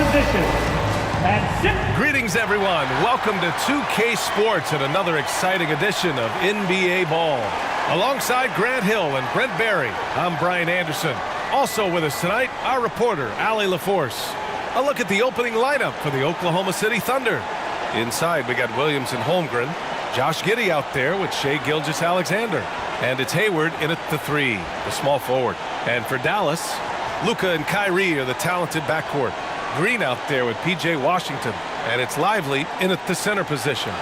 position. Greetings, everyone. Welcome to 2K Sports and another exciting edition of NBA Ball. Alongside Grant Hill and Brent Barry, I'm Brian Anderson. Also with us tonight, our reporter, Allie LaForce. A look at the opening lineup for the Oklahoma City Thunder. Inside, we got Williams and Holmgren. Josh Giddey out there with Shai Gilgeous-Alexander. And it's Hayward in at the 3, the small forward. And for Dallas, Luka and Kyrie are the talented backcourt. Green out there with P.J. Washington. And it's Lively in at the center position.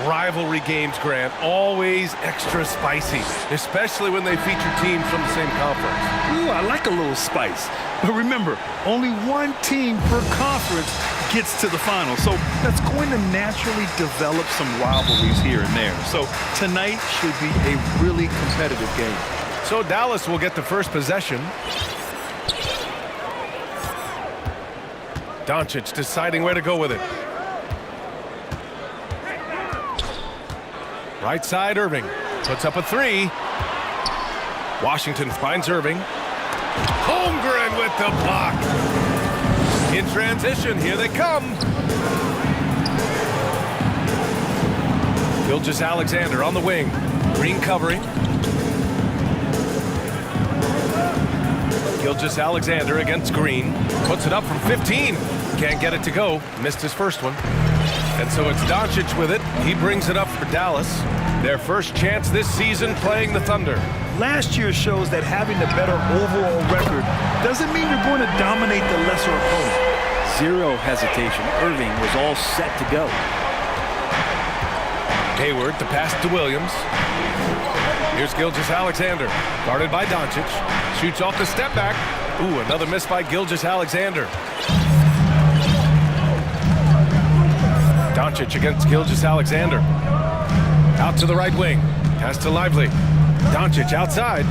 Rivalry games, Grant, always extra spicy, especially when they feature teams from the same conference. Ooh, I like a little spice. But remember, only one team per conference gets to the final. So that's going to naturally develop some rivalries here and there. So tonight should be a really competitive game. So Dallas will get the first possession. Doncic deciding where to go with it. Right side, Irving puts up a 3. Washington finds Irving. Holmgren with the block. In transition, here they come. Gilgeous-Alexander on the wing. Green covering. Gilgeous-Alexander against Green. Puts it up from 15. Can't get it to go. Missed his first one. And so it's Doncic with it. He brings it up for Dallas. Their first chance this season playing the Thunder. Last year shows that having a better overall record doesn't mean you're going to dominate the lesser opponent. Zero hesitation. Irving was all set to go. Hayward, the pass to Williams. Here's Gilgeous-Alexander, guarded by Doncic. Shoots off the step back. Ooh, another miss by Gilgeous-Alexander. Doncic against Gilgeous-Alexander. Out to the right wing. Pass to Lively. Doncic outside.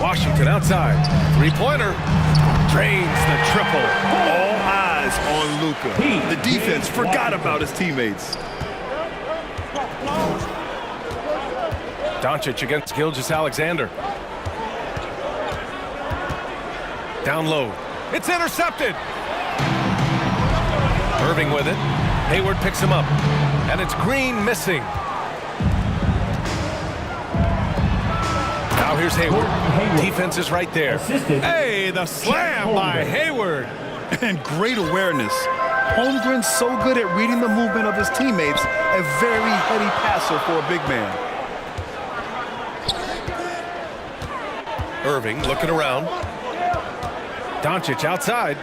Washington outside. Three-pointer. Drains the triple. All eyes on Luka. The defense forgot about his teammates. Doncic against Gilgeous-Alexander. Down low. It's intercepted. Irving with it. Hayward picks him up. And it's Green missing. Now here's Hayward. Defense is right there. Hey, the slam by Hayward. And great awareness. Holmgren's so good at reading the movement of his teammates. A very heady passer for a big man. Irving looking around. Doncic outside.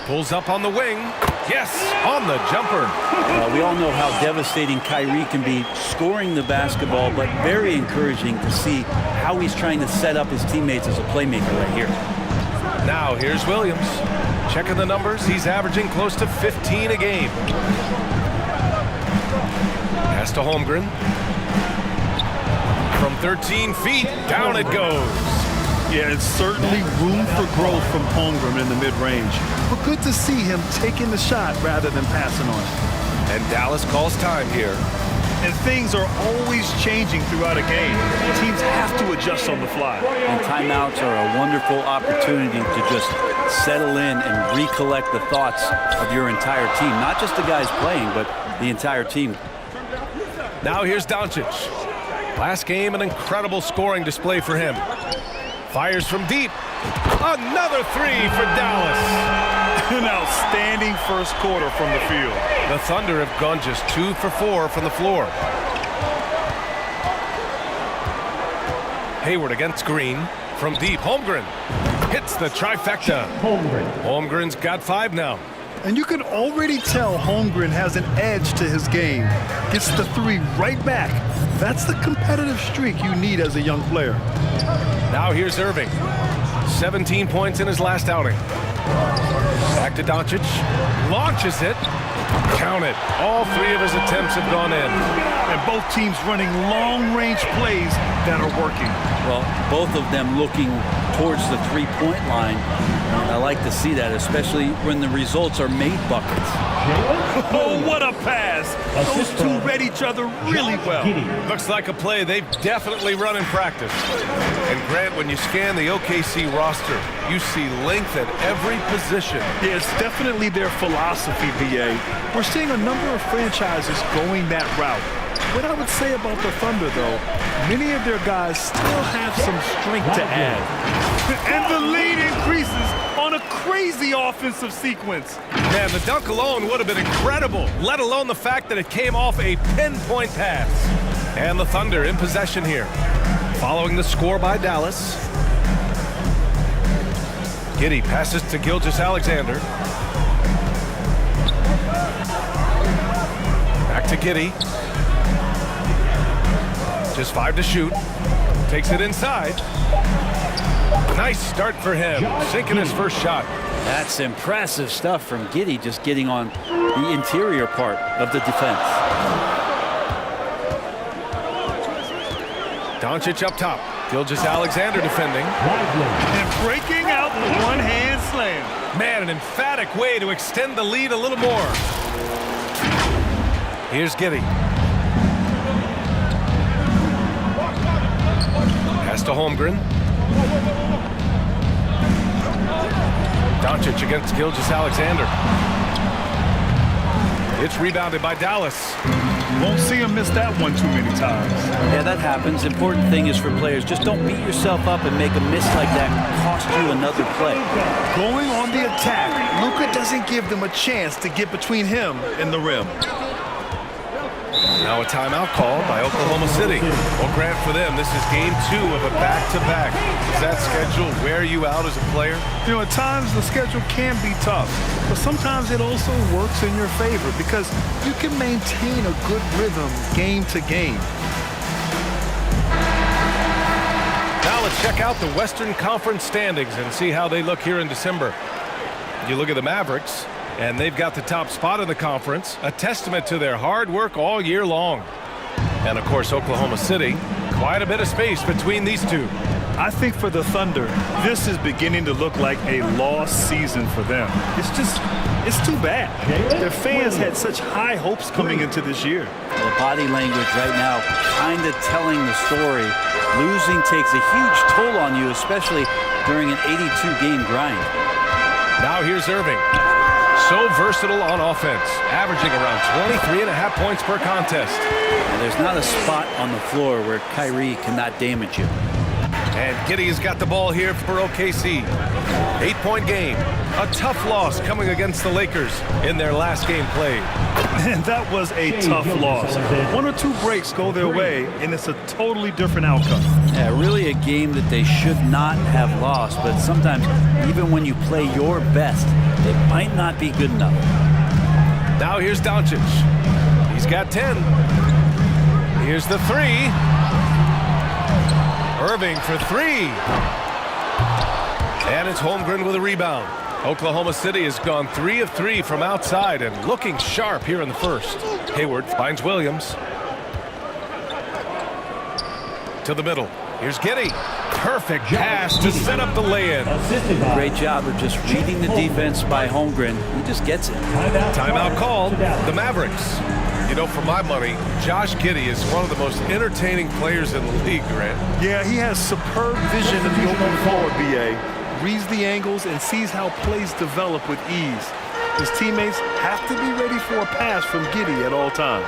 Pulls up on the wing. Yes, on the jumper. We all know how devastating Kyrie can be scoring the basketball, but very encouraging to see how he's trying to set up his teammates as a playmaker right here. Now here's Williams. Checking the numbers. He's averaging close to 15 a game. Pass to Holmgren. From 13 feet, down it goes. Yeah, it's certainly room for growth from Holmgren in the mid-range. But good to see him taking the shot rather than passing on it. And Dallas calls time here. And things are always changing throughout a game. Teams have to adjust on the fly. And timeouts are a wonderful opportunity to just settle in and recollect the thoughts of your entire team. Not just the guys playing, but the entire team. Now here's Doncic. Last game, an incredible scoring display for him. Fires from deep. Another 3 for Dallas. An outstanding first quarter from the field. The Thunder have gone just 2 for 4 from the floor. Hayward against Green. From deep, Holmgren hits the trifecta. Holmgren's got 5 now. And you can already tell Holmgren has an edge to his game. Gets the 3 right back. That's the competitive streak you need as a young player. Now here's Irving. 17 points in his last outing. Back to Doncic. Launches it. Count it. All 3 of his attempts have gone in. And both teams running long-range plays that are working. Well, both of them looking towards the three-point line. And I like to see that, especially when the results are made buckets. Oh, what a pass. Those two read each other really well. Looks like a play they've definitely run in practice. And Grant, when you scan the OKC roster, you see length at every position. Yeah, it's definitely their philosophy, BA. We're seeing a number of franchises going that route. What I would say about the Thunder, though, many of their guys still have some strength to add. And the lead increases on a crazy offensive sequence. Man, the dunk alone would have been incredible, let alone the fact that it came off a pinpoint pass. And the Thunder in possession here. Following the score by Dallas. Giddey passes to Gilgeous-Alexander. Back to Giddey. Just 5 to shoot. Takes it inside. Nice start for him. Sinking his first shot. That's impressive stuff from Giddey, just getting on the interior part of the defense. Doncic up top. Gilgeous-Alexander defending. And breaking out the one-hand slam. Man, an emphatic way to extend the lead a little more. Here's Giddey. Pass to Holmgren. Doncic against Gilgeous-Alexander. It's rebounded by Dallas. Won't see him miss that one too many times. Yeah, that happens. Important thing is for players, just don't beat yourself up and make a miss like that cost you another play. Going on the attack, Luka doesn't give them a chance to get between him and the rim. Now a timeout called by Oklahoma City. Well, Grant, for them, this is game 2 of a back-to-back. Does that schedule wear you out as a player? You know, at times the schedule can be tough, but sometimes it also works in your favor because you can maintain a good rhythm game to game. Now let's check out the Western Conference standings and see how they look here in December. You look at the Mavericks, and they've got the top spot in the conference, a testament to their hard work all year long. And, of course, Oklahoma City, quite a bit of space between these two. I think for the Thunder, this is beginning to look like a lost season for them. It's too bad. Their fans had such high hopes coming into this year. The body language right now kind of telling the story. Losing takes a huge toll on you, especially during an 82-game grind. Now here's Irving. So versatile on offense, averaging around 23.5 points per contest. And there's not a spot on the floor where Kyrie cannot damage you. And Giddey has got the ball here for OKC. 8-point game. A tough loss coming against the Lakers in their last game played. And that was a tough loss. 1 or 2 breaks go their way, and it's a totally different outcome. Yeah, really a game that they should not have lost, but sometimes even when you play your best, it might not be good enough. Now here's Doncic. He's got 10. Here's the 3. Irving for 3. And it's Holmgren with a rebound. Oklahoma City has gone 3 of 3 from outside and looking sharp here in the first. Hayward finds Williams. To the middle. Here's Giddey. Perfect pass to set up the lay-in. Great job of just reading the defense by Holmgren. He just gets it. Timeout called. The Mavericks. You know, for my money, Josh Giddey is one of the most entertaining players in the league, Grant. Yeah, he has superb vision of the open floor, BA. Reads the angles and sees how plays develop with ease. His teammates have to be ready for a pass from Giddey at all times.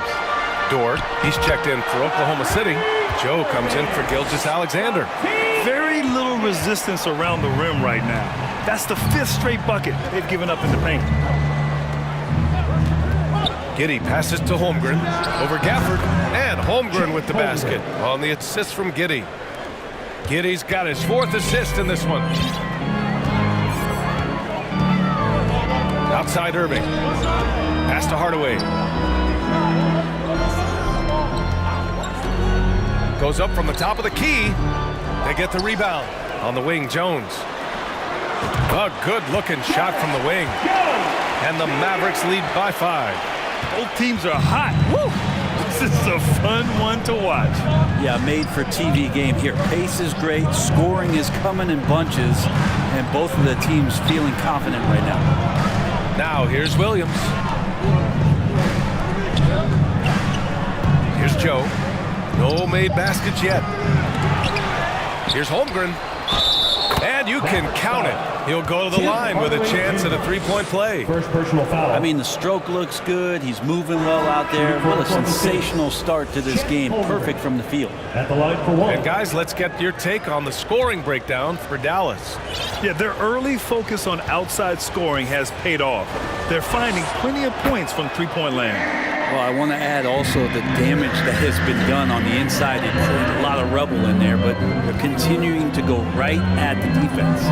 Dort, he's checked in for Oklahoma City. Joe comes in for Gilgeous-Alexander. Very little resistance around the rim right now. That's the 5th straight bucket they've given up in the paint. Giddey passes to Holmgren over Gafford, and Holmgren with the basket on the assist from Giddey. Giddey's got his 4th assist in this one. Outside Irving. Pass to Hardaway. Goes up from the top of the key. They get the rebound. On the wing, Jones. A good-looking shot from the wing. And the Mavericks lead by 5. Both teams are hot. Woo! This is a fun one to watch. Yeah, made for TV game here. Pace is great, scoring is coming in bunches, and both of the teams feeling confident right now. Now here's Williams. Here's Joe. No made baskets yet. Here's Holmgren. And you can count it. He'll go to the line with a chance at a three-point play. First personal foul. I mean, the stroke looks good. He's moving well out there. What a sensational start to this game. Perfect from the field. At the line for one. And guys, let's get your take on the scoring breakdown for Dallas. Yeah, their early focus on outside scoring has paid off. They're finding plenty of points from three-point land. Well, I want to add also the damage that has been done on the inside. There's a lot of rubble in there, but they're continuing to go right at the defense.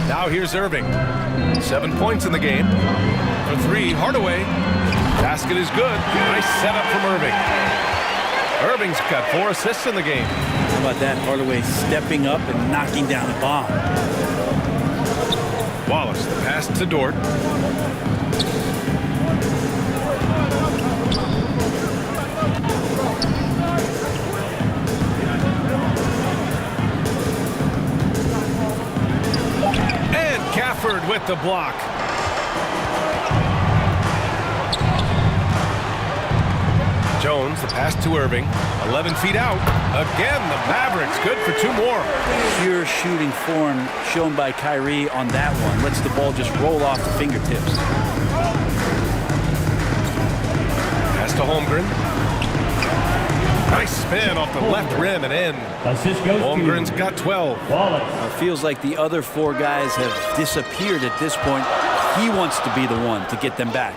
Now here's Irving. 7 points in the game. For three, Hardaway. Basket is good. Nice setup from Irving. Irving's got 4 assists in the game. How about that? Hardaway stepping up and knocking down a bomb. Wallace, the pass to Dort. With the block. Jones, the pass to Irving. 11 feet out. Again, the Mavericks good for 2 more. Pure shooting form shown by Kyrie on that one. Lets the ball just roll off the fingertips. Pass to Holmgren. Nice spin off the left rim and in. Holmgren's got 12. Feels like the other 4 guys have disappeared at this point. He wants to be the one to get them back.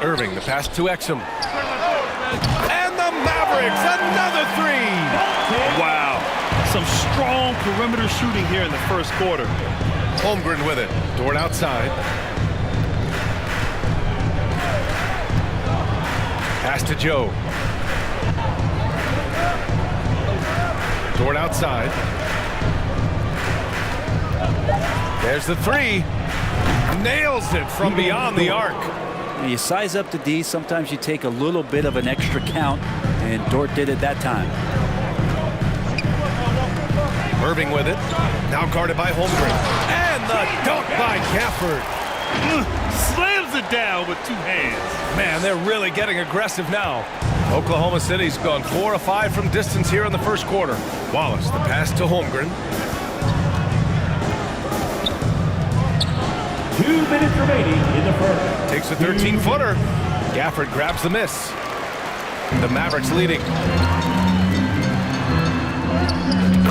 Irving, the pass to Exum. And the Mavericks, another 3. Wow. Some strong perimeter shooting here in the first quarter. Holmgren with it. Dort outside. Pass to Joe. Dort outside. There's the 3. Nails it from beyond the arc. When you size up the D, sometimes you take a little bit of an extra count, and Dort did it that time. Irving with it. Now guarded by Holmgren. And the dunk by Gafford. Slams it down with 2 hands. Man, they're really getting aggressive now. Oklahoma City's gone 4 of 5 from distance here in the first quarter. Wallace, the pass to Holmgren. 2 minutes remaining in the first. Takes a 13-footer. Gafford grabs the miss. The Mavericks leading.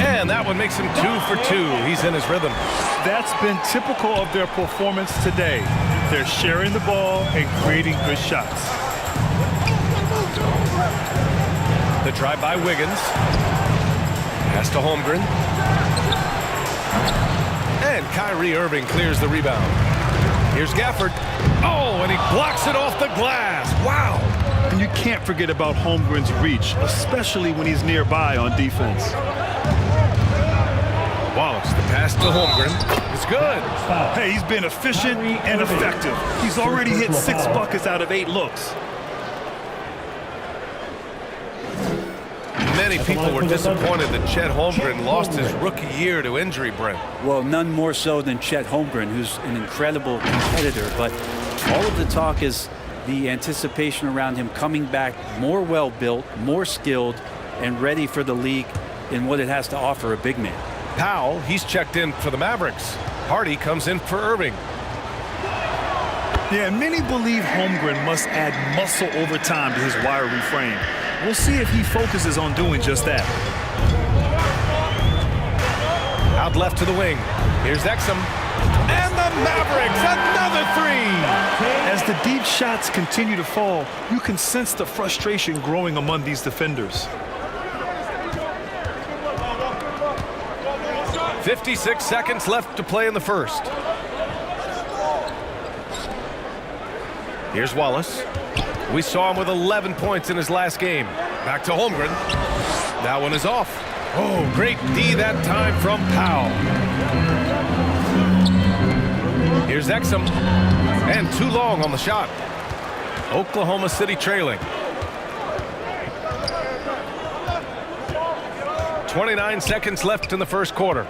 And that one makes him 2 for 2. He's in his rhythm. That's been typical of their performance today. They're sharing the ball and creating good shots. The drive by Wiggins. Pass to Holmgren. And Kyrie Irving clears the rebound. Here's Gafford. Oh, and he blocks it off the glass. Wow. And you can't forget about Holmgren's reach, especially when he's nearby on defense. Wallace, the pass to Holmgren. It's good. Hey, he's been efficient and effective. He's already hit 6 buckets out of 8 looks. Many people were disappointed that Chet Holmgren lost his rookie year to injury, Brent. Well, none more so than Chet Holmgren, who's an incredible competitor. But all of the talk is the anticipation around him coming back more well-built, more skilled, and ready for the league in what it has to offer a big man. Powell, he's checked in for the Mavericks. Hardy comes in for Irving. Yeah, many believe Holmgren must add muscle over time to his wiry frame. We'll see if he focuses on doing just that. Out left to the wing. Here's Exum. And the Mavericks, another 3. As the deep shots continue to fall, you can sense the frustration growing among these defenders. 56 seconds left to play in the first. Here's Wallace. We saw him with 11 points in his last game. Back to Holmgren. That one is off. Oh, great D that time from Powell. Here's Exum. And too long on the shot. Oklahoma City trailing. 29 seconds left in the first quarter.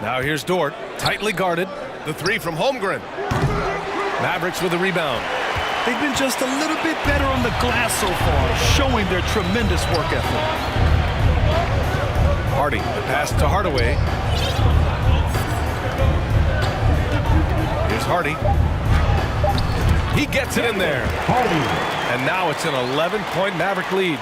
Now here's Dort, tightly guarded. The three from Holmgren. Mavericks with the rebound. They've been just a little bit better on the glass so far, showing their tremendous work ethic. Hardy, the pass to Hardaway. Here's Hardy. He gets it in there. Hardy. And now it's an 11-point Maverick lead.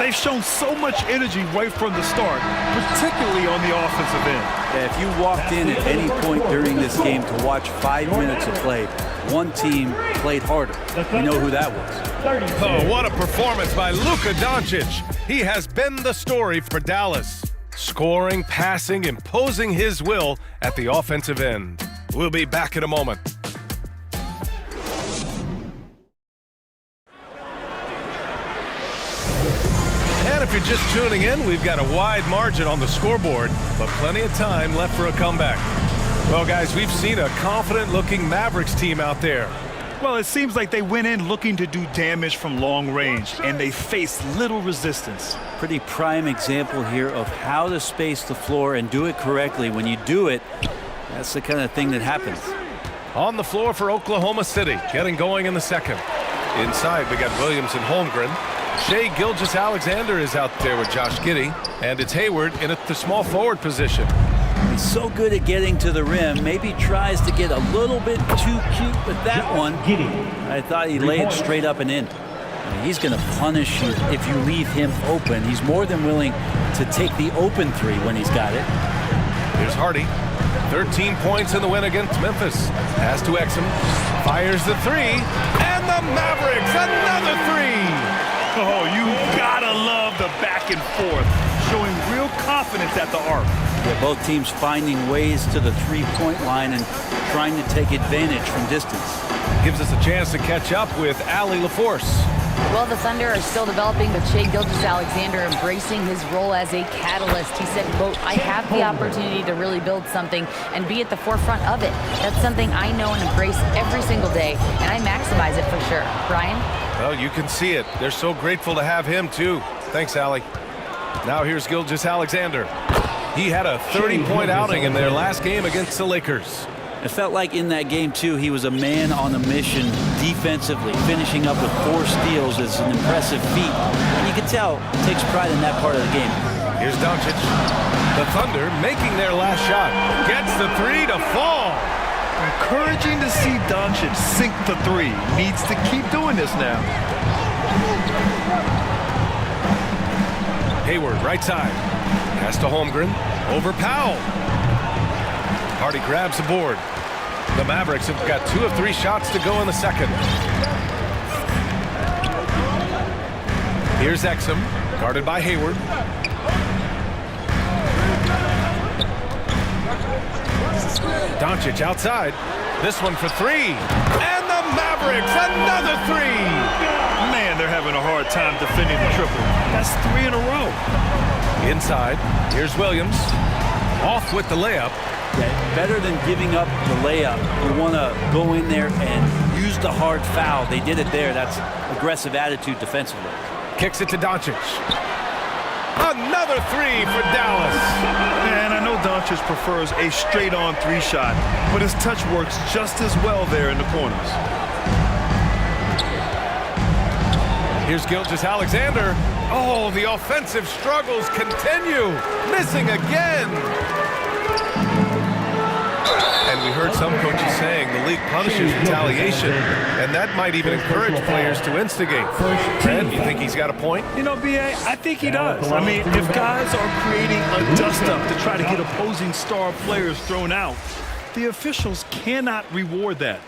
They've shown so much energy right from the start, particularly on the offensive end. Yeah, if you walked in at any point during this game to watch 5 minutes of play, one team played harder. You know who that was. Oh, what a performance by Luka Doncic. He has been the story for Dallas. Scoring, passing, imposing his will at the offensive end. We'll be back in a moment. And if you're just tuning in, we've got a wide margin on the scoreboard, but plenty of time left for a comeback. Well, guys, we've seen a confident-looking Mavericks team out there. Well, it seems like they went in looking to do damage from long range, and they faced little resistance. Pretty prime example here of how to space the floor and do it correctly. When you do it, that's the kind of thing that happens. On the floor for Oklahoma City, getting going in the second. Inside, we got Williams and Holmgren. Shai Gilgeous-Alexander is out there with Josh Giddey, and it's Hayward in the small forward position. He's so good at getting to the rim. Maybe tries to get a little bit too cute with that one. I thought he laid it straight up and in. He's going to punish you if you leave him open. He's more than willing to take the open three when he's got it. Here's Hardy. 13 points in the win against Memphis. Pass to Exum. Fires the three. And the Mavericks, another three. Oh, you gotta love the back and forth, showing real confidence at the arc. Yeah, both teams finding ways to the three-point line and trying to take advantage from distance. Gives us a chance to catch up with Allie LaForce. Well, the Thunder are still developing, but Shai Gilgeous-Alexander embracing his role as a catalyst. He said, quote, "I have the opportunity to really build something and be at the forefront of it. That's something I know and embrace every single day, and I maximize it for sure." Brian? Well, you can see it. They're so grateful to have him, too. Thanks, Allie. Now here's Gilgeous-Alexander. He had a 30-point outing in their last game against the Lakers. It felt like in that game, too, he was a man on a mission defensively. Finishing up with 4 steals is an impressive feat. And you can tell he takes pride in that part of the game. Here's Doncic. The Thunder making their last shot. Gets the three to fall. Encouraging to see Doncic sink the three. Needs to keep doing this now. Hayward, right side. Pass to Holmgren. Over Powell. Hardy grabs the board. The Mavericks have got 2 of 3 shots to go in the second. Here's Exum, guarded by Hayward. Doncic outside. This one for 3. And the Mavericks, another 3. Man, they're having a hard time defending the triple. That's 3 in a row. Inside, here's Williams. Off with the layup. Yeah, better than giving up the layup, you want to go in there and use the hard foul. They did it there. That's aggressive attitude defensively. Kicks it to Doncic. Another 3 for Dallas. And I know Doncic prefers a straight-on 3 shot, but his touch works just as well there in the corners. Here's Gilgeous-Alexander. Oh, the offensive struggles continue. Missing again. And we heard some coaches saying the league punishes retaliation, and that might even encourage players to instigate. Fred, you think he's got a point? You know, B.A., I think he does. I mean, if guys are creating a dust-up to try to get opposing star players thrown out, the officials cannot reward that.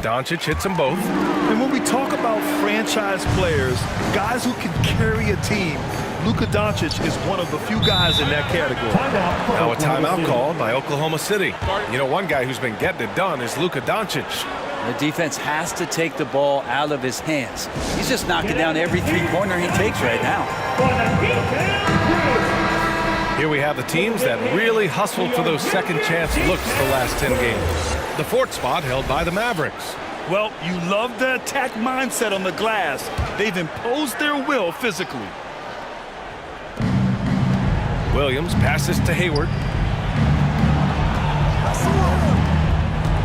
Doncic hits them both. And when we talk about franchise players, guys who can carry a team, Luka Doncic is one of the few guys in that category. Now a timeout called by Oklahoma City. You know, one guy who's been getting it done is Luka Doncic. The defense has to take the ball out of his hands. He's just knocking down every three-pointer he takes right now. Here we have the teams that really hustled for those second chance looks the last 10 games. The fourth spot held by the Mavericks. Well, you love the attack mindset on the glass. They've imposed their will physically. Williams passes to Hayward.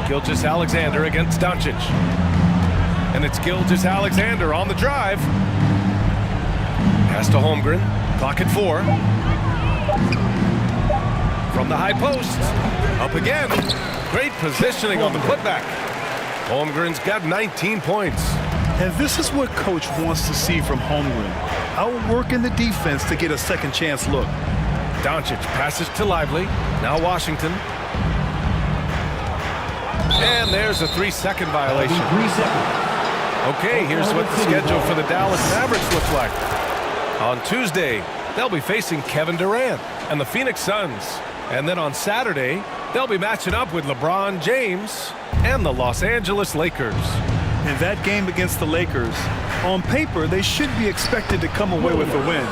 Gilgeous-Alexander against Doncic. And it's Gilgeous-Alexander on the drive. Pass to Holmgren. Clock at 4. From the high post. Up again. Great positioning on the putback. Holmgren's got 19 points. And this is what coach wants to see from Holmgren. Outworking the defense to get a second chance look. Doncic passes to Lively. Now Washington. And there's a 3-second violation. 3 seconds. Okay, here's what the schedule for the Dallas Mavericks looks like. On Tuesday, they'll be facing Kevin Durant and the Phoenix Suns. And then on Saturday, they'll be matching up with LeBron James and the Los Angeles Lakers. In that game against the Lakers, on paper, they should be expected to come away with a win.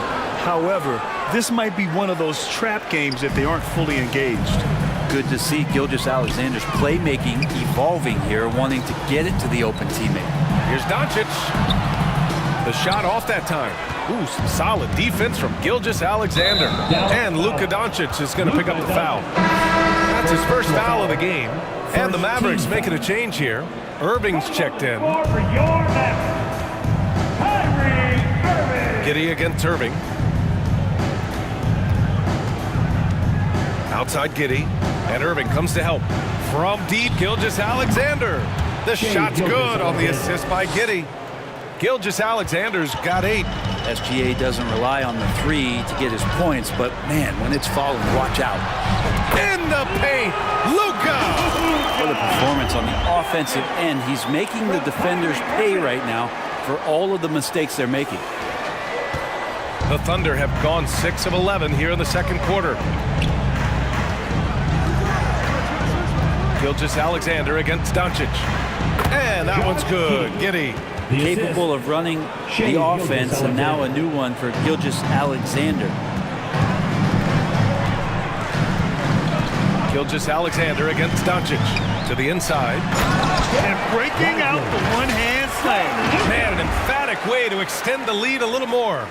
However, this might be one of those trap games if they aren't fully engaged. Good to see Gilgeous-Alexander's playmaking evolving here, wanting to get it to the open teammate. Here's Doncic. The shot off that time. Ooh, some solid defense from Gilgeous-Alexander. And Luka Doncic is going to pick up the foul. That's his first foul of the game. And the Mavericks making a change here. Irving's checked in. Giddey against Irving. Outside Giddey. And Irving comes to help. From deep, Gilgeous-Alexander. The shot's good on the assist by Giddey. Gilgeous-Alexander's got 8. SGA doesn't rely on the 3 to get his points, but man, when it's falling, watch out. In the paint, Luka! For the performance on the offensive end, he's making the defenders pay right now for all of the mistakes they're making. The Thunder have gone 6 of 11 here in the second quarter. Gilgeous-Alexander against Doncic. And that one's good. Giddey. Capable of running the offense, and now a new one for Gilgeous-Alexander. Gilgeous-Alexander against Doncic. To the inside. And breaking out the one-hand slam. Man, an emphatic way to extend the lead a little more.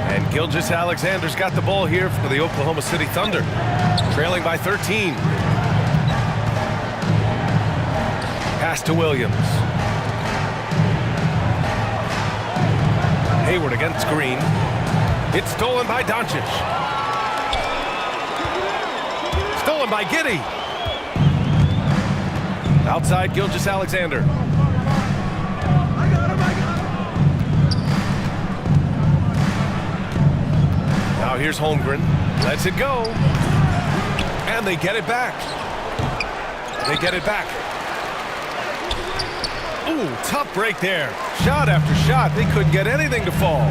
And Gilgeous-Alexander's got the ball here for the Oklahoma City Thunder. Trailing by 13. Pass to Williams. Hayward against Green. It's stolen by Doncic. Stolen by Giddey. Outside Gilgeous-Alexander. Now here's Holmgren. Lets it go. And they get it back. They get it back. Ooh, tough break there. Shot after shot. They couldn't get anything to fall.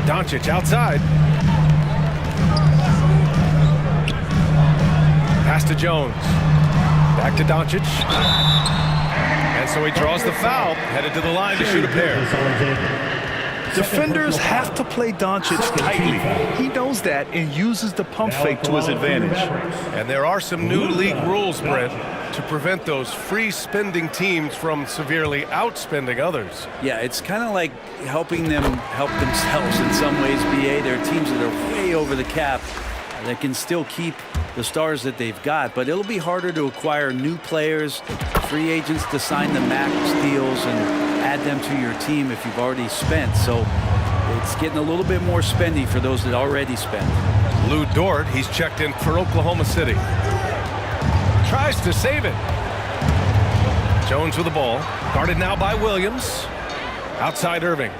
Doncic outside. Pass to Jones. Back to Doncic. And so he draws the foul. Headed to the line to shoot a pair. Defenders have to play Doncic tightly. He knows that and uses the pump fake to his advantage. And there are some new league rules, Brent, to prevent those free-spending teams from severely outspending others. Yeah, it's kind of like helping them help themselves in some ways, BA. There are teams that are way over the cap that can still keep the stars that they've got, but it'll be harder to acquire new players, free agents to sign the max deals and add them to your team if you've already spent. So it's getting a little bit more spendy for those that already spent. Lou Dort, he's checked in for Oklahoma City. Tries to save it. Jones with the ball. Guarded now by Williams. Outside Irving.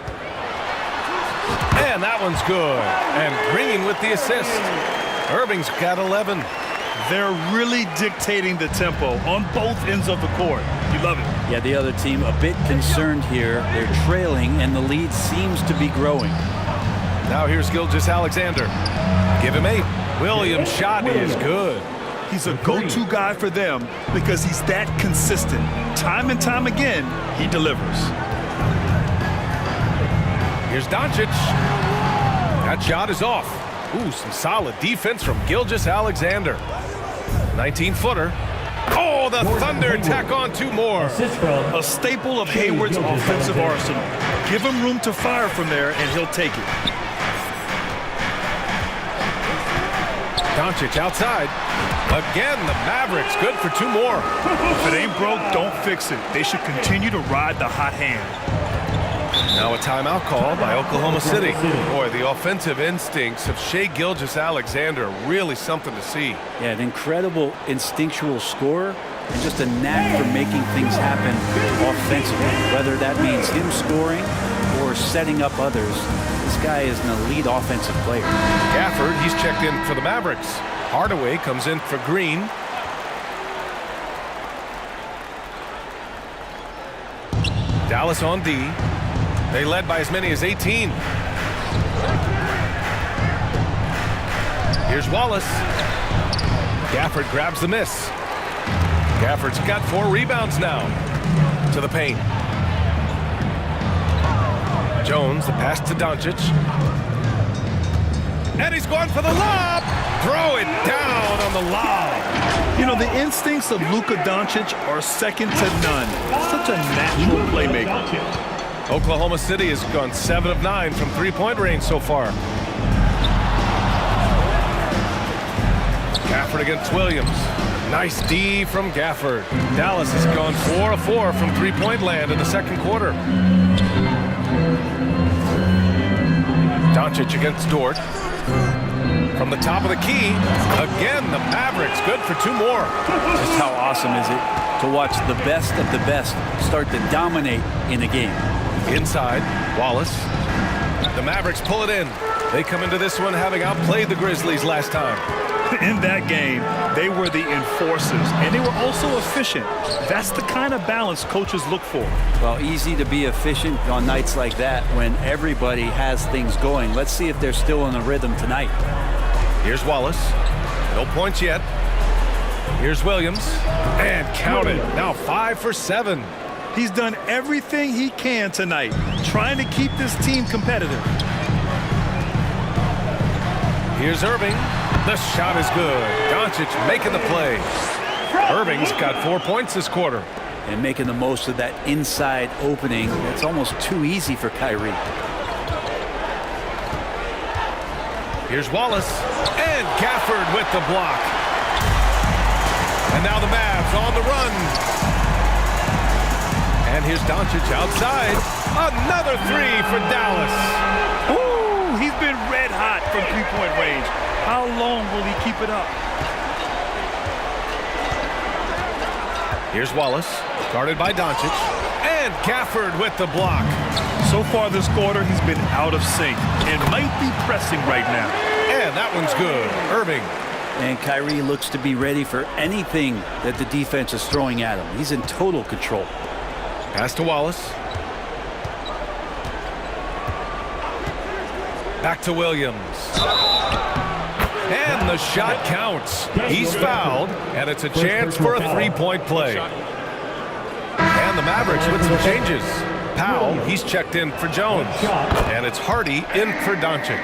And that one's good. And Green with the assist. Irving's got 11. They're really dictating the tempo on both ends of the court. You love it. Yeah, the other team a bit concerned here. They're trailing, and the lead seems to be growing. Now here's Gilgeous-Alexander. Give him 8. Williams' shot is good. He's a go-to guy for them because he's that consistent. Time and time again, he delivers. Here's Doncic. That shot is off. Ooh, some solid defense from Gilgeous-Alexander. 19-footer. Oh, the Thunder tack on 2 more. Assist from A staple of Hayward's offensive arsenal. Give him room to fire from there, and he'll take it. Doncic outside. Again, the Mavericks good for 2 more. If it ain't broke, don't fix it. They should continue to ride the hot hand. Now a timeout call by Oklahoma City. Boy, the offensive instincts of Shai Gilgeous-Alexander, really something to see. Yeah, an incredible instinctual scorer and just a knack for making things happen offensively. Whether that means him scoring or setting up others, this guy is an elite offensive player. Gafford, he's checked in for the Mavericks. Hardaway comes in for Green. Dallas on D. They led by as many as 18. Here's Wallace. Gafford grabs the miss. Gafford's got 4 rebounds now. To the paint. Jones, the pass to Doncic. And he's going for the lob. Throw it down on the lob. You know, the instincts of Luka Doncic are second to none. Such a natural playmaker. Oklahoma City has gone 7 of 9 from 3-point range so far. Gafford against Williams. Nice D from Gafford. Dallas has gone 4 of 4 from 3-point land in the second quarter. Doncic against Dort. From the top of the key, again, the Mavericks good for 2 more. Just how awesome is it to watch the best of the best start to dominate in a game. Inside, Wallace. The Mavericks pull it in. They come into this one having outplayed the Grizzlies last time. In that game, they were the enforcers, and they were also efficient. That's the kind of balance coaches look for. Well, easy to be efficient on nights like that when everybody has things going. Let's see if they're still in the rhythm tonight. Here's Wallace. No points yet. Here's Williams. And count it. Now 5 for 7. He's done everything he can tonight, trying to keep this team competitive. Here's Irving. The shot is good. Doncic making the play. Irving's got 4 points this quarter. And making the most of that inside opening. It's almost too easy for Kyrie. Here's Wallace. And Gafford with the block. And now the Mavs on the run. And here's Doncic outside. Another 3 for Dallas. Ooh, he's been red hot from 3-point range. How long will he keep it up? Here's Wallace, guarded by Doncic. And Gafford with the block. So far this quarter, he's been out of sync and might be pressing right now. And that one's good. Irving. And Kyrie looks to be ready for anything that the defense is throwing at him. He's in total control. Pass to Wallace. Back to Williams. And the shot counts. He's fouled, and it's a chance for a 3-point play. And the Mavericks with some changes. Powell, he's checked in for Jones. And it's Hardy in for Doncic.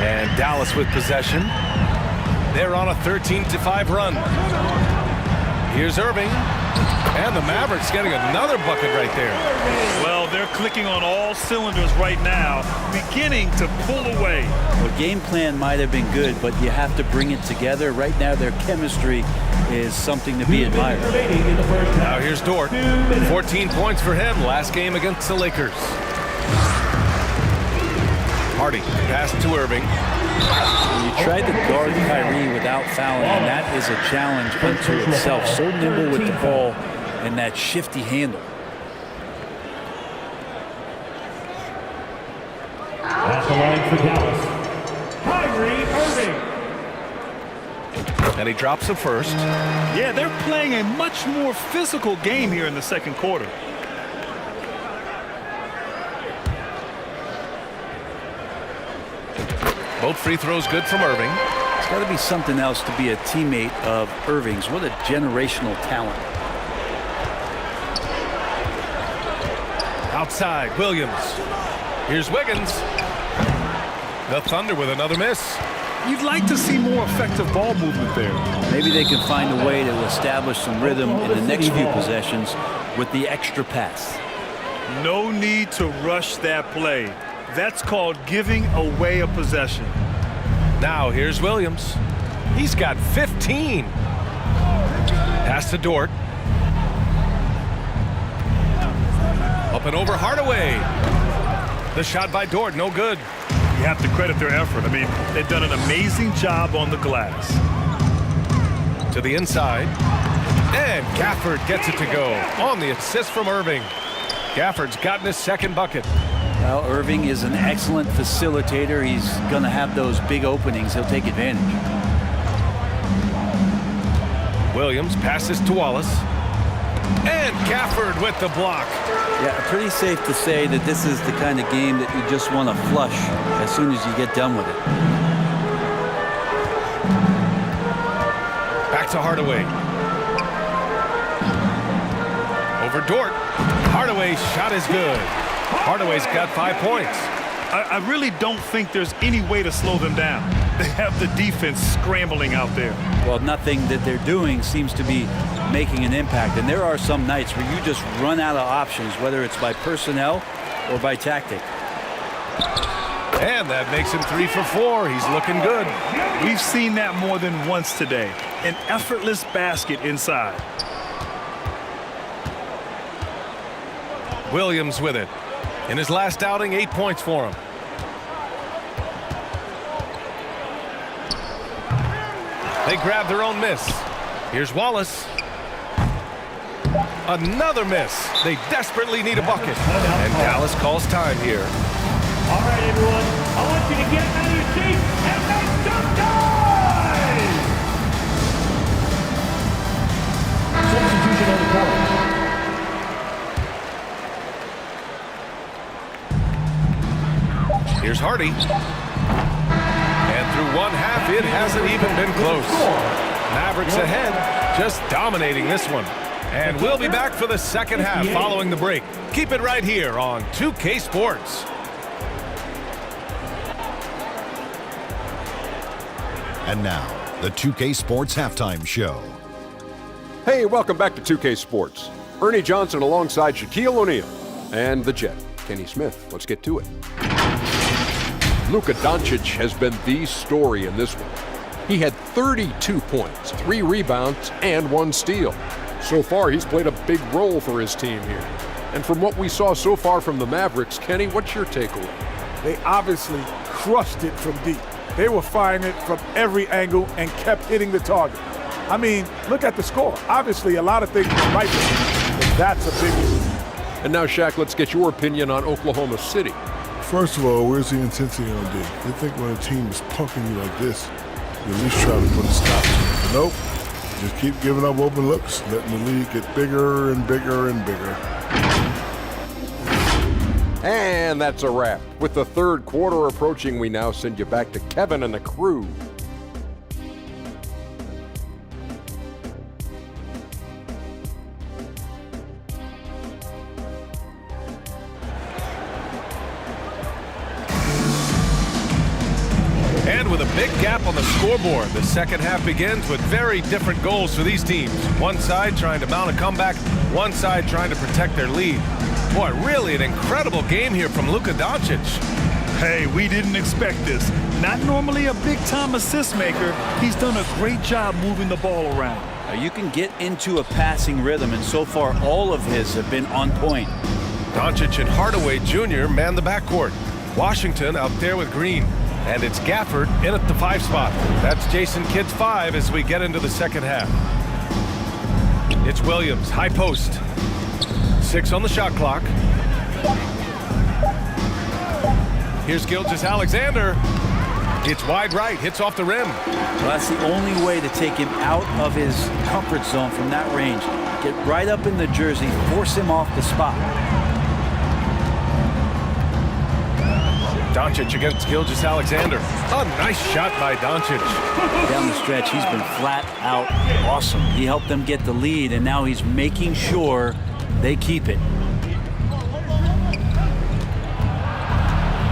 And Dallas with possession. They're on a 13-5 run. Here's Irving. And the Mavericks getting another bucket right there. Well, they're clicking on all cylinders right now, beginning to pull away. The game plan might have been good, but you have to bring it together. Right now, their chemistry is something to be admired. Now here's Dort. 14 points for him last game against the Lakers. Hardy, pass to Irving. You tried to guard Kyrie without fouling, and that is a challenge unto itself. So nimble with the ball and that shifty handle. At the line for Dallas, Kyrie Irving. And he drops the first. Yeah, they're playing a much more physical game here in the second quarter. Both free throws good from Irving. It's got to be something else to be a teammate of Irving's. What a generational talent. Outside, Williams. Here's Wiggins. The Thunder with another miss. You'd like to see more effective ball movement there. Maybe they can find a way to establish some rhythm in the next few possessions with the extra pass. No need to rush that play. That's called giving away a possession. Now here's Williams. He's got 15. Pass to Dort. Up and over Hardaway. The shot by Dort, no good. You have to credit their effort. I mean, they've done an amazing job on the glass. To the inside. And Gafford gets it to go on the assist from Irving. Gafford's gotten his second bucket. Well, Irving is an excellent facilitator. He's going to have those big openings. He'll take advantage. Williams passes to Wallace. And Gafford with the block. Yeah, pretty safe to say that this is the kind of game that you just want to flush as soon as you get done with it. Back to Hardaway. Over Dort. Hardaway's shot is good. Hardaway's got 5 points. I really don't think there's any way to slow them down. They have the defense scrambling out there. Well, nothing that they're doing seems to be making an impact. And there are some nights where you just run out of options, whether it's by personnel or by tactic. And that makes him 3 for 4. He's looking good. We've seen that more than once today. An effortless basket inside. Williams with it. In his last outing, 8 points for him. They grab their own miss. Here's Wallace. Another miss. They desperately need a bucket. And Dallas calls time here. All right, everyone. I want you to get out of your seats and make some noise! Substitution on the court. Here's Hardy. And through one half, it hasn't even been close. Mavericks ahead, just dominating this one. And we'll be back for the second half following the break. Keep it right here on 2K Sports. And now, the 2K Sports Halftime Show. Hey, welcome back to 2K Sports. Ernie Johnson alongside Shaquille O'Neal and the Jet, Kenny Smith. Let's get to it. Luka Doncic has been the story in this one. He had 32 points, 3 rebounds, and 1 steal. So far, he's played a big role for his team here. And from what we saw so far from the Mavericks, Kenny, what's your takeaway? They obviously crushed it from deep. They were firing it from every angle and kept hitting the target. I mean, look at the score. Obviously, a lot of things were right there, but that's a big one. And now, Shaq, let's get your opinion on Oklahoma City. First of all, where's the intensity on D? You think when a team is punking you like this, you at least try to put a stop to it. But nope, just keep giving up open looks, letting the league get bigger and bigger and bigger. And that's a wrap. With the third quarter approaching, we now send you back to Kevin and the crew. And with a big gap on the scoreboard, the second half begins with very different goals for these teams. One side trying to mount a comeback, one side trying to protect their lead. Boy, really an incredible game here from Luka Doncic. Hey, we didn't expect this. Not normally a big-time assist maker. He's done a great job moving the ball around. Now, you can get into a passing rhythm, and so far all of his have been on point. Doncic and Hardaway Jr. man the backcourt. Washington out there with Green. And it's Gafford in at the 5 spot. That's Jason Kidd's 5 as we get into the second half. It's Williams, high post. 6 on the shot clock. Here's Gilgeous-Alexander. It's wide right, hits off the rim. Well, that's the only way to take him out of his comfort zone from that range. Get right up in the jersey, force him off the spot. Doncic against Gilgeous-Alexander. A nice shot by Doncic. Down the stretch, he's been flat out awesome. He helped them get the lead, and now he's making sure they keep it.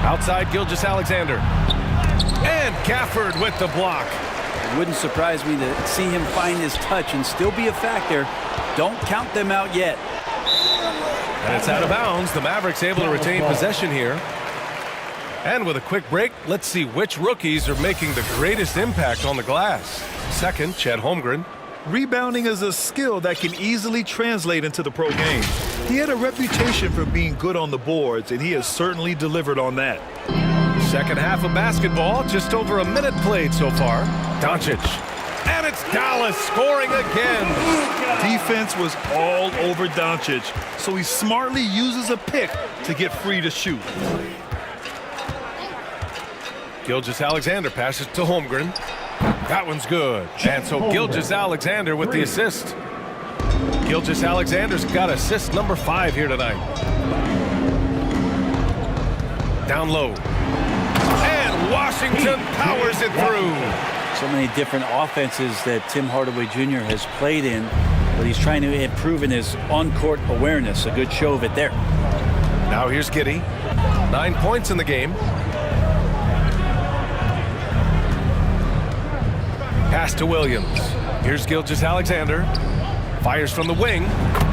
Outside Gilgeous-Alexander. And Gafford with the block. It wouldn't surprise me to see him find his touch and still be a factor. Don't count them out yet. And it's out of bounds. The Mavericks able to retain possession here. And with a quick break, let's see which rookies are making the greatest impact on the glass. Second, Chet Holmgren. Rebounding is a skill that can easily translate into the pro game. He had a reputation for being good on the boards, and he has certainly delivered on that. Second half of basketball, just over a minute played so far. Doncic. And it's Dallas scoring again. Defense was all over Doncic, so he smartly uses a pick to get free to shoot. Gilgeous-Alexander passes to Holmgren. That one's good. And so Gilgeous-Alexander with the assist. Gilgeous-Alexander's got assist number 5 here tonight. Down low. And Washington powers it through. So many different offenses that Tim Hardaway Jr. has played in, but he's trying to improve in his on-court awareness. A good show of it there. Now here's Giddey. 9 points in the game. Pass to Williams. Here's Gilgeous-Alexander. Fires from the wing,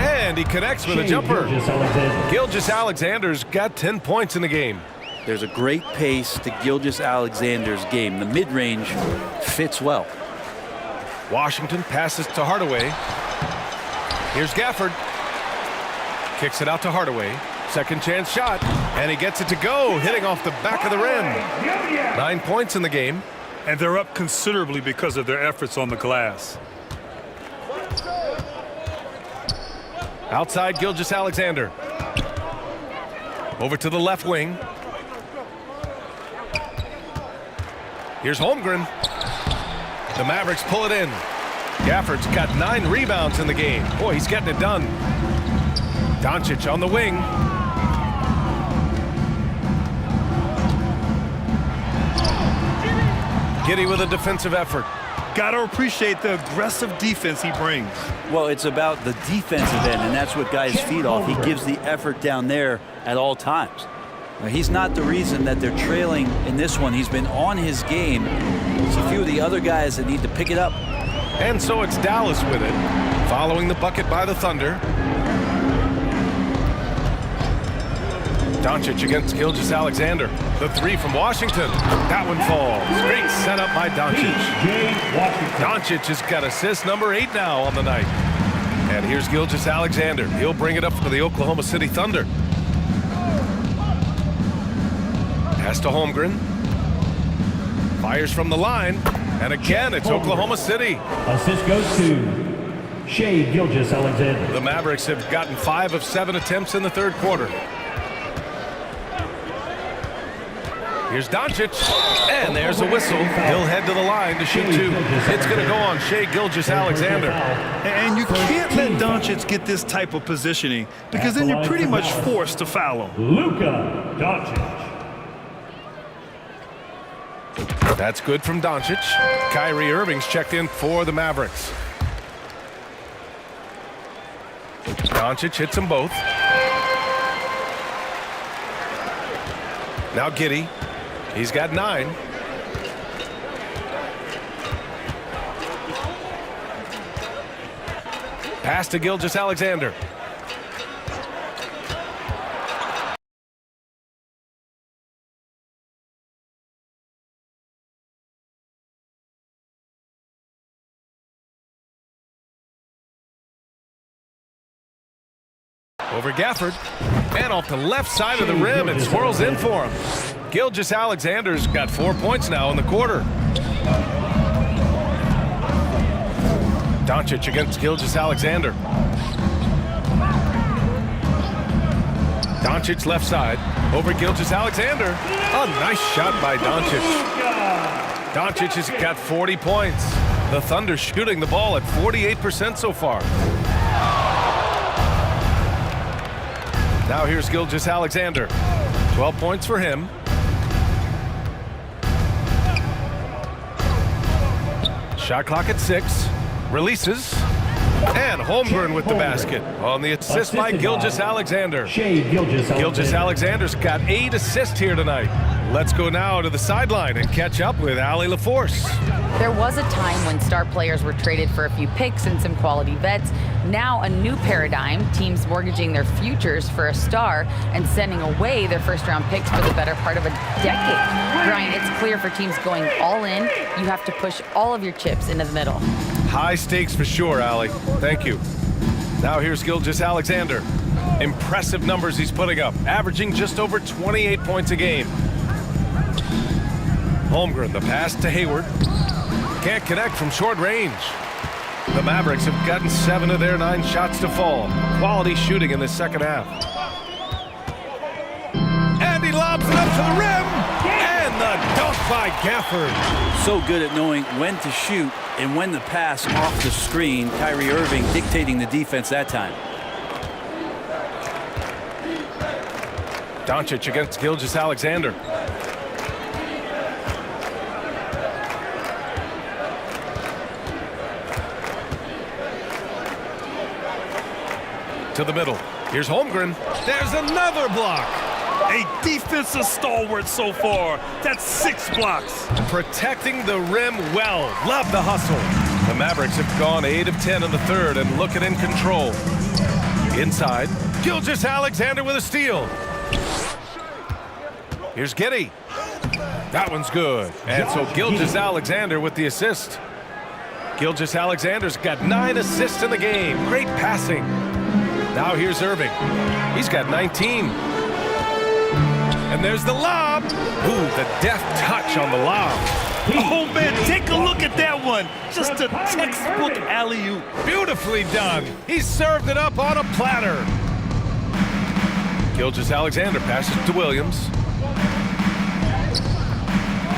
and he connects with a jumper. Gilgeous-Alexander's got 10 points in the game. There's a great pace to Gilgeous-Alexander's game. The mid-range fits well. Washington passes to Hardaway. Here's Gafford. Kicks it out to Hardaway. Second chance shot, and he gets it to go, hitting off the back of the rim. 9 points in the game. And they're up considerably because of their efforts on the glass. Outside Gilgeous-Alexander. Over to the left wing. Here's Holmgren. The Mavericks pull it in. Gafford's got 9 rebounds in the game. Boy, he's getting it done. Doncic on the wing. Giddey with a defensive effort. Got to appreciate the aggressive defense he brings. Well, it's about the defensive end, and that's what guys feed off. He gives the effort down there at all times. Now, he's not the reason that they're trailing in this one. He's been on his game. There's a few of the other guys that need to pick it up. And so it's Dallas with it, following the bucket by the Thunder. Doncic against Gilgeous-Alexander. The 3 from Washington. That one falls. Great setup by Doncic. Doncic has got assist number 8 now on the night. And here's Gilgeous-Alexander. He'll bring it up for the Oklahoma City Thunder. Pass to Holmgren. Fires from the line. And again, it's Oklahoma City. Assist goes to Shai Gilgeous-Alexander. The Mavericks have gotten 5 of 7 attempts in the third quarter. Here's Doncic, and there's a whistle. He'll head to the line to shoot 2. It's going to go on Shai Gilgeous-Alexander. And you can't let Doncic get this type of positioning because then you're pretty much forced to foul him. Luka Doncic. That's good from Doncic. Kyrie Irving's checked in for the Mavericks. Doncic hits them both. Now Giddey. He's got 9. Pass to Gilgeous-Alexander. Over Gafford. And off the left side of the rim, it swirls in for him. Gilgeous-Alexander's got 4 points now in the quarter. Doncic against Gilgeous-Alexander. Doncic left side. Over Gilgeous-Alexander. A nice shot by Doncic. Doncic has got 40 points. The Thunder shooting the ball at 48% so far. Now here's Gilgeous-Alexander. 12 points for him. Shot clock at 6. Releases. And Holmgren with the basket on the assist by Gilgeous-Alexander. Gilgeous-Alexander's got 8 assists here tonight. Let's go now to the sideline and catch up with Allie LaForce. There was a time when star players were traded for a few picks and some quality vets. Now a new paradigm, teams mortgaging their futures for a star and sending away their first-round picks for the better part of a decade. Brian, it's clear for teams going all in, you have to push all of your chips into the middle. High stakes for sure, Allie. Thank you. Now here's Gilgeous-Alexander. Impressive numbers he's putting up, averaging just over 28 points a game. Holmgren, the pass to Hayward. Can't connect from short range. The Mavericks have gotten 7 of their 9 shots to fall. Quality shooting in the second half. And he lobs it up to the rim. And the dunk by Gafford. So good at knowing when to shoot and when to pass off the screen. Kyrie Irving dictating the defense that time. Doncic against Gilgeous-Alexander. To the middle. Here's Holmgren. There's another block. A defensive stalwart so far. That's 6 blocks. Protecting the rim well. Love the hustle. The Mavericks have gone 8 of 10 in the third and looking in control. Inside. Gilgeous-Alexander with a steal. Here's Giddey. That one's good. And so Gilgeous-Alexander with the assist. Gilgeous-Alexander's got 9 assists in the game. Great passing. Now here's Irving. He's got 19. And there's the lob. Ooh, the deft touch on the lob. Oh, man, take a look at that one. Just a textbook alley-oop. Beautifully done. He served it up on a platter. Gilgeous-Alexander passes to Williams.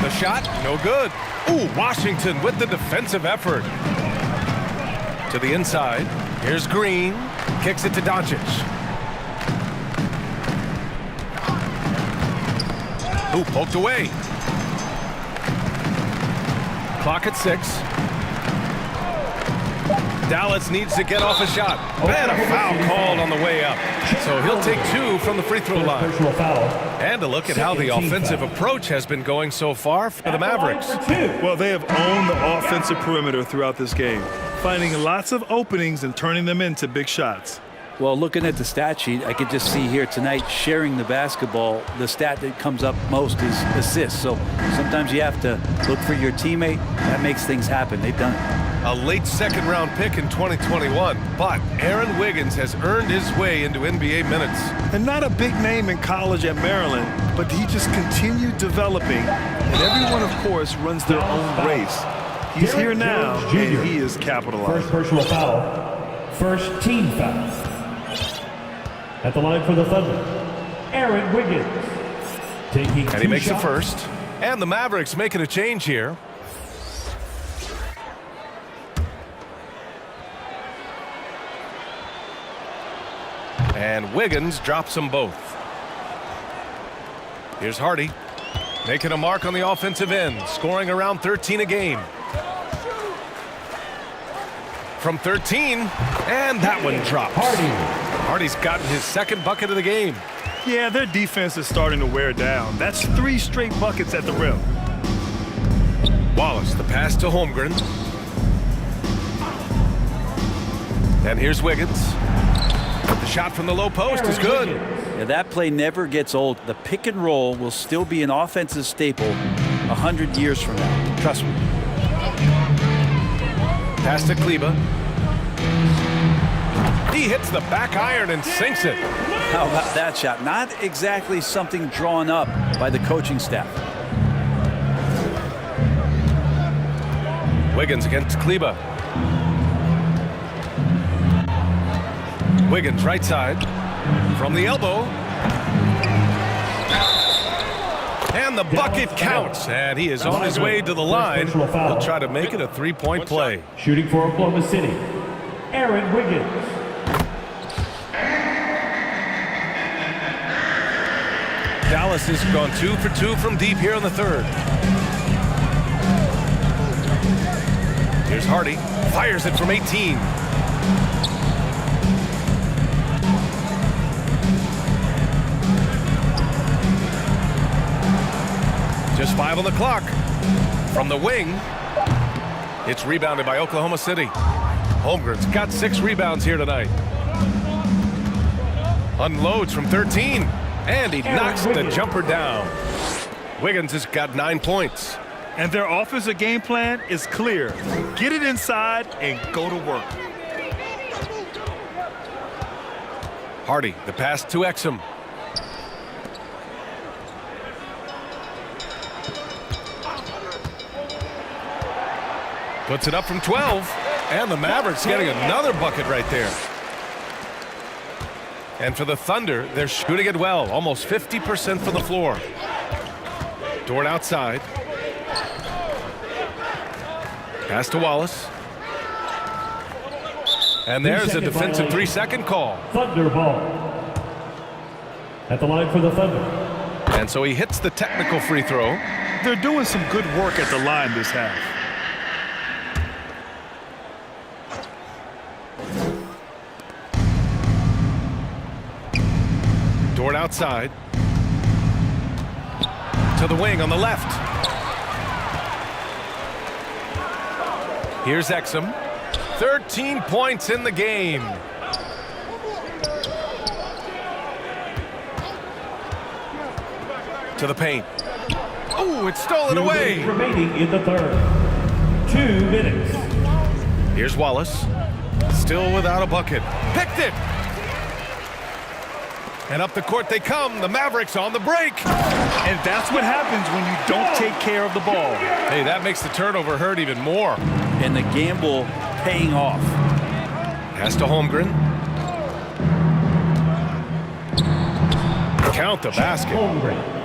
The shot, no good. Ooh, Washington with the defensive effort. To the inside. Here's Green. Kicks it to Doncic. Ooh, poked away. Clock at 6. Dallas needs to get off a shot. And a foul called on the way up. So he'll take 2 from the free throw line. And a look at how the offensive approach has been going so far for the Mavericks. Well, they have owned the offensive perimeter throughout this game, finding lots of openings and turning them into big shots. Well, looking at the stat sheet, I could just see here tonight sharing the basketball. The stat that comes up most is assists. So sometimes you have to look for your teammate. That makes things happen. They've done it. A late second-round pick in 2021, but Aaron Wiggins has earned his way into NBA minutes. And not a big name in college at Maryland, but he just continued developing. And everyone, of course, runs their own race. He's here now, and he is capitalizing. First personal foul. First team foul. At the line for the Thunder, Aaron Wiggins. Taking and he makes the first. And the Mavericks making a change here. And Wiggins drops them both. Here's Hardy. Making a mark on the offensive end. Scoring around 13 a game. From 13. And that one drops. Hardy's gotten his second bucket of the game. Yeah, their defense is starting to wear down. That's 3 straight buckets at the rim. Wallace, the pass to Holmgren. And here's Wiggins. The shot from the low post is good. Yeah, that play never gets old. The pick and roll will still be an offensive staple 100 years from now. Trust me. Pass to Kleba. He hits the back iron and sinks it. How about that shot? Not exactly something drawn up by the coaching staff. Wiggins against Kleba. Wiggins right side from the elbow. And the bucket counts. And he is on his way to the line. He'll try to make it a 3-point play. Shooting for Oklahoma City, Aaron Wiggins. Dallas has gone 2 for 2 from deep here in the third. Here's Hardy. Fires it from 18. Just 5 on the clock. From the wing, it's rebounded by Oklahoma City. Holmgren's got 6 rebounds here tonight. Unloads from 13, and he knocks the jumper down. Wiggins has got 9 points. And their offensive game plan is clear. Get it inside and go to work. Hardy, the pass to Exum. Puts it up from 12, and the Mavericks getting another bucket right there. And for the Thunder, they're shooting it well, almost 50% from the floor. Dort outside. Pass to Wallace. And there's a defensive 3-second call. Thunder ball. At the line for the Thunder. And so he hits the technical free throw. They're doing some good work at the line this half. Dort outside. To the wing on the left. Here's Exum. 13 points in the game. To the paint. Oh, it's stolen away. Remaining in the third. 2 minutes. Here's Wallace. Still without a bucket. Picked it. And up the court they come. The Mavericks on the break. And that's what happens when you don't take care of the ball. Hey, that makes the turnover hurt even more. And the gamble paying off. Pass to Holmgren. Count the basket.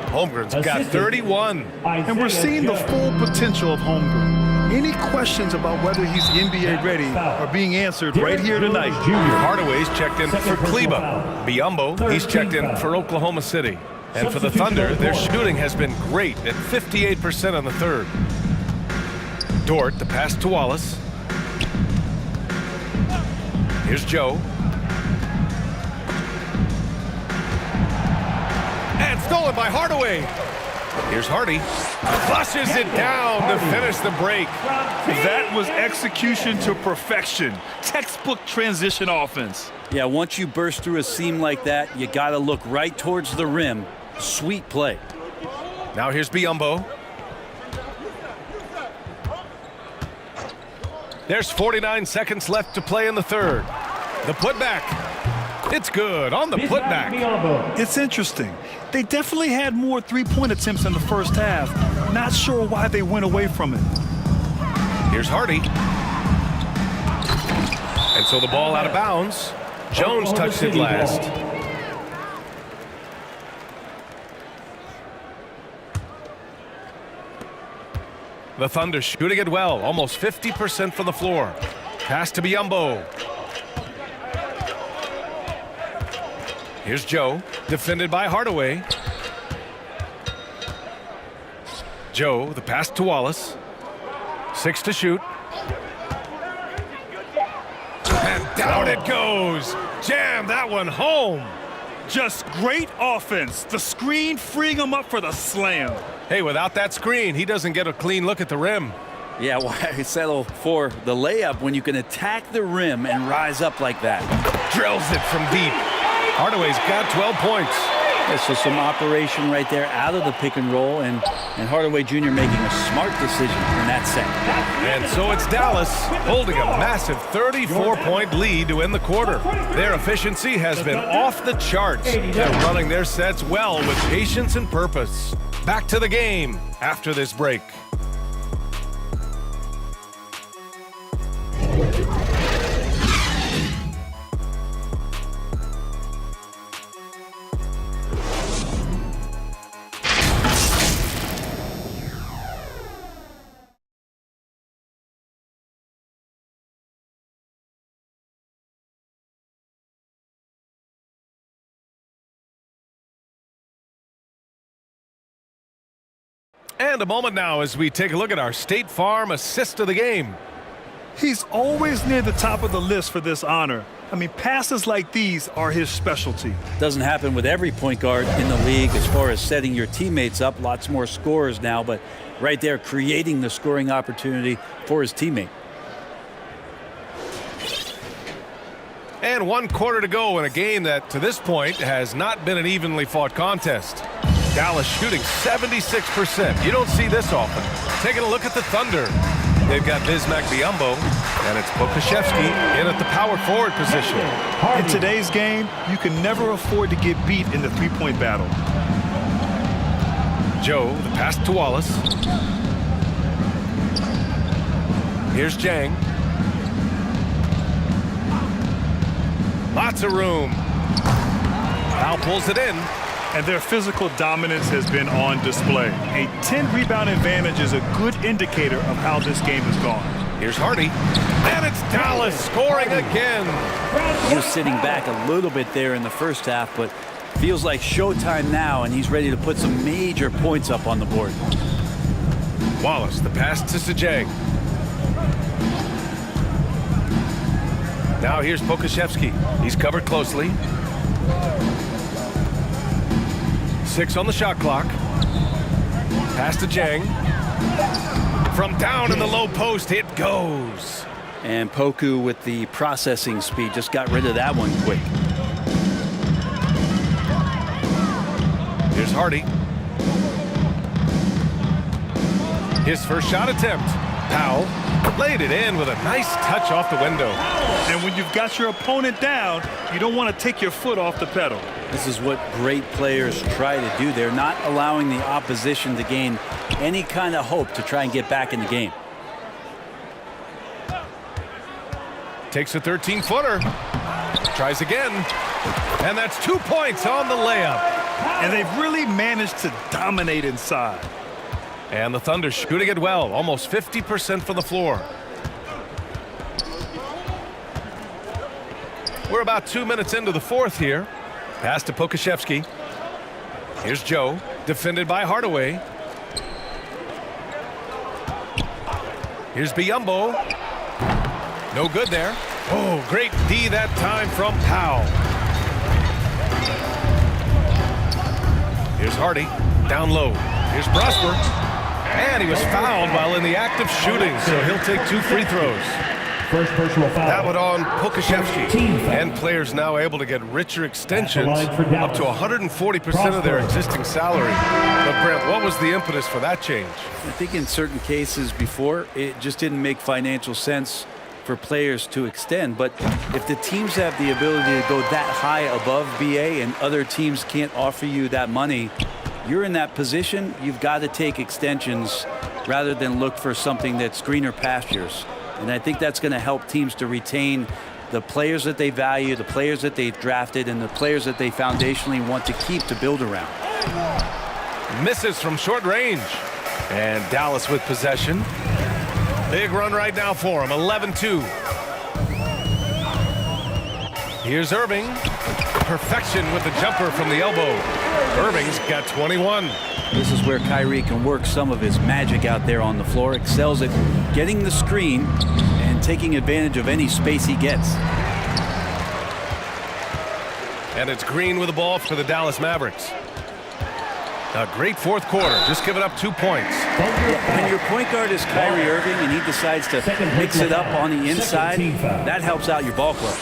Holmgren's got 31. And we're seeing the full potential of Holmgren. Any questions about whether he's NBA ready are being answered right here tonight. Hardaway's checked in for Kleba. Biyombo, he's checked in for Oklahoma City. And for the Thunder, their shooting has been great at 58% on the third. Dort, the pass to Wallace. Here's Joe. And stolen by Hardaway. Here's Hardy. Flushes it down to finish the break. That was execution to perfection. Textbook transition offense. Yeah, once you burst through a seam like that, you got to look right towards the rim. Sweet play. Now here's Biyombo. There's 49 seconds left to play in the third. The putback. It's good on the putback. It's interesting. They definitely had more three-point attempts in the first half. Not sure why they went away from it. Here's Hardy. And so the ball out of bounds. Jones touched it last. The Thunder shooting it well, almost 50% from the floor. Pass to Biyombo. Here's Joe, defended by Hardaway. Joe, the pass to Wallace. 6 to shoot. And down it goes. Jam that one home. Just great offense. The screen freeing him up for the slam. Hey, without that screen, he doesn't get a clean look at the rim. Yeah, why settle for the layup when you can attack the rim and rise up like that? Drills it from deep. Hardaway's got 12 points. Yeah, so some operation right there out of the pick and roll, and Hardaway Jr. making a smart decision in that set. And so it's Dallas holding a massive 34-point lead to end the quarter. Their efficiency has been off the charts. They're running their sets well with patience and purpose. Back to the game after this break. And a moment now as we take a look at our State Farm assist of the game. He's always near the top of the list for this honor. I mean, passes like these are his specialty. Doesn't happen with every point guard in the league as far as setting your teammates up. Lots more scorers now, but right there creating the scoring opportunity for his teammate. And 1 quarter to go in a game that, to this point, has not been an evenly fought contest. Dallas shooting 76%. You don't see this often. Taking a look at the Thunder. They've got Bismack Biyombo, and it's Pokusevski in at the power forward position. In today's game, you can never afford to get beat in the three-point battle. Joe, the pass to Wallace. Here's Jang. Lots of room. Now pulls it in. And their physical dominance has been on display. A 10-rebound advantage is a good indicator of how this game has gone. Here's Hardy. And it's Dallas scoring again. He was sitting back a little bit there in the first half, but feels like showtime now, and he's ready to put some major points up on the board. Wallace, the pass to Sajang. Now here's Pokusevski. He's covered closely. 6 on the shot clock. Pass to Jang. From down in the low post, it goes. And Poku with the processing speed just got rid of that one quick. Here's Hardy. His first shot attempt. Powell laid it in with a nice touch off the window. And when you've got your opponent down, you don't want to take your foot off the pedal. This is what great players try to do. They're not allowing the opposition to gain any kind of hope to try and get back in the game. Takes a 13-footer. Tries again. And that's 2 points on the layup. And they've really managed to dominate inside. And the Thunder shooting it well. Almost 50% from the floor. We're about 2 minutes into the fourth here. Pass to Pokusevski. Here's Joe, defended by Hardaway. Here's Biyombo. No good there. Oh, great D that time from Powell. Here's Hardy, down low. Here's Prosper. And he was fouled while in the act of shooting, so he'll take 2 free throws. First personal foul. That one on Pokusevski. And players now able to get richer extensions up to 140% of their existing salary. But Brent, what was the impetus for that change? I think in certain cases before, it just didn't make financial sense for players to extend. But if the teams have the ability to go that high above BA and other teams can't offer you that money, you're in that position, you've got to take extensions rather than look for something that's greener pastures. And I think that's going to help teams to retain the players that they value, the players that they've drafted, and the players that they foundationally want to keep to build around. Misses from short range. And Dallas with possession. Big run right now for him, 11-2. Here's Irving. Perfection with the jumper from the elbow. Irving's got 21. This is where Kyrie can work some of his magic out there on the floor. Excels at getting the screen and taking advantage of any space he gets. And it's Green with the ball for the Dallas Mavericks. A great fourth quarter, just giving up 2 points. When your point guard is Kyrie Irving and he decides to mix it up on the inside, that helps out your ball club.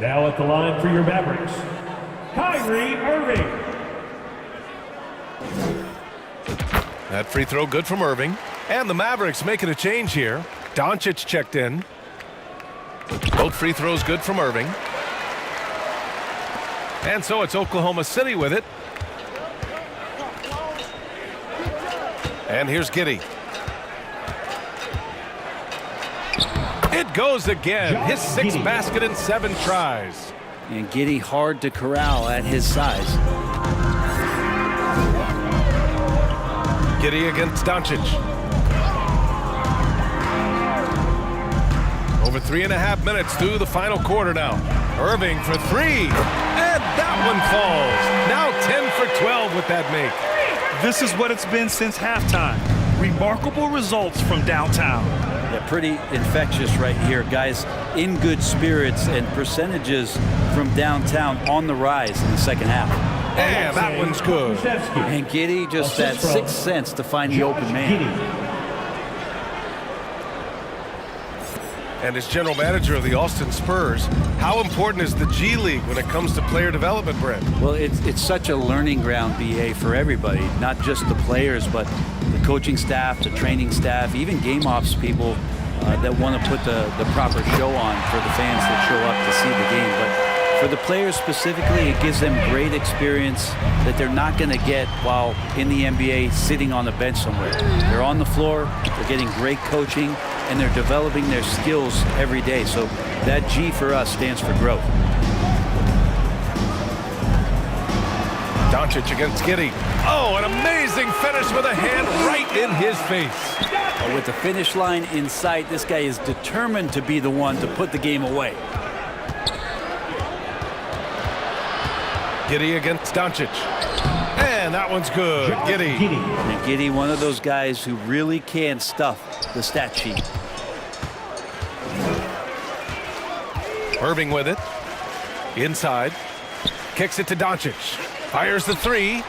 Now at the line for your Mavericks, Kyrie Irving. That free throw good from Irving. And the Mavericks making a change here. Doncic checked in. Both free throws good from Irving. And so it's Oklahoma City with it. And here's Giddey. It goes again. His 6th basket in 7 tries. And Giddey hard to corral at his size. Giddey against Doncic. Over 3.5 minutes through the final quarter now. Irving for 3. And that one falls. Now 10 for 12 with that make. This is what it's been since halftime. Remarkable results from downtown. Yeah, pretty infectious right here. Guys in good spirits, and percentages from downtown on the rise in the second half. And that one's good. And Giddey just that sixth sense to find the open man. And as general manager of the Austin Spurs, how important is the G League when it comes to player development, Brent? Well, it's such a learning ground, BA, for everybody, not just the players, but the coaching staff, the training staff, even game ops people that want to put the proper show on for the fans that show up to see the game. But for the players specifically, it gives them great experience that they're not going to get while in the NBA sitting on the bench somewhere. They're on the floor, they're getting great coaching, and they're developing their skills every day. So that G for us stands for growth. Doncic against Giddey. Oh, an amazing finish with a hand right in his face. With the finish line in sight, this guy is determined to be the one to put the game away. Giddey against Doncic. And that one's good. Giddey. And Giddey, one of those guys who really can stuff the stat sheet. Irving with it. Inside. Kicks it to Doncic. Fires the three.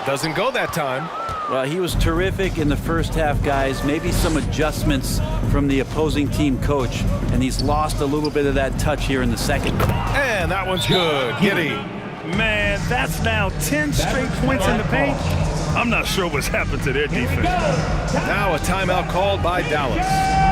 Doesn't go that time. Well, he was terrific in the first half, guys. Maybe some adjustments from the opposing team coach, and he's lost a little bit of that touch here in the second. And that one's good. Giddey. Man, that's now 10 straight points in the paint. I'm not sure what's happened to their defense. Now a timeout called by Dallas.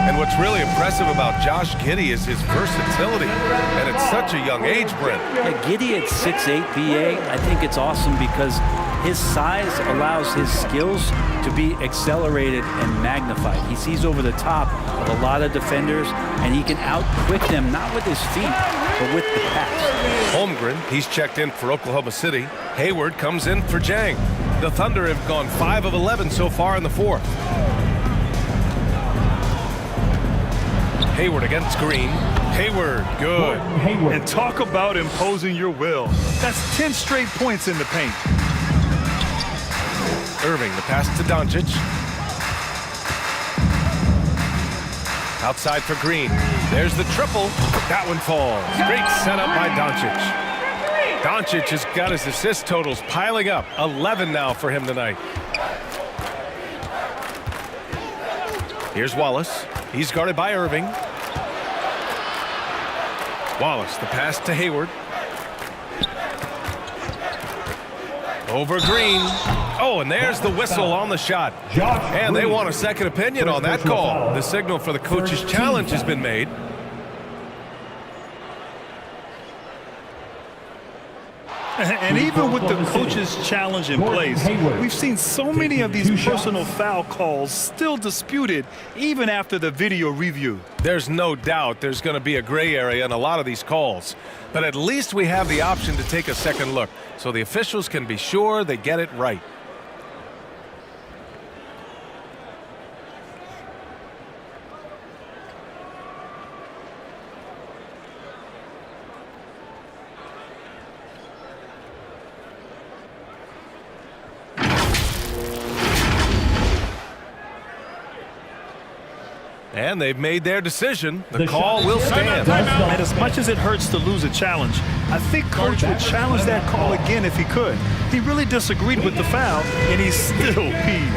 And what's really impressive about Josh Giddey is his versatility. And at such a young age, Brent. Yeah, Giddey at 6'8", BA, I think it's awesome because his size allows his skills to be accelerated and magnified. He sees over the top of a lot of defenders, and he can out-quick them, not with his feet, but with the pass. Holmgren, he's checked in for Oklahoma City. Hayward comes in for Jang. The Thunder have gone 5 of 11 so far in the fourth. Hayward against Green. Hayward, good. And talk about imposing your will. That's 10 straight points in the paint. Irving, the pass to Doncic. Outside for Green. There's the triple. That one falls. Great setup by Doncic. Doncic has got his assist totals piling up. 11 now for him tonight. Here's Wallace. He's guarded by Irving. Wallace, the pass to Hayward. Over Green. Oh, and there's the whistle on the shot. And they want a second opinion on that call. The signal for the coach's challenge has been made. And even with the coach's challenge in place, we've seen so many of these personal foul calls still disputed even after the video review. There's no doubt there's going to be a gray area in a lot of these calls. But at least we have the option to take a second look, so the officials can be sure they get it right. And they've made their decision. The call will stand. And as much as it hurts to lose a challenge, I think Coach would challenge that call again if he could. He really disagreed with the foul, and he's still peeved.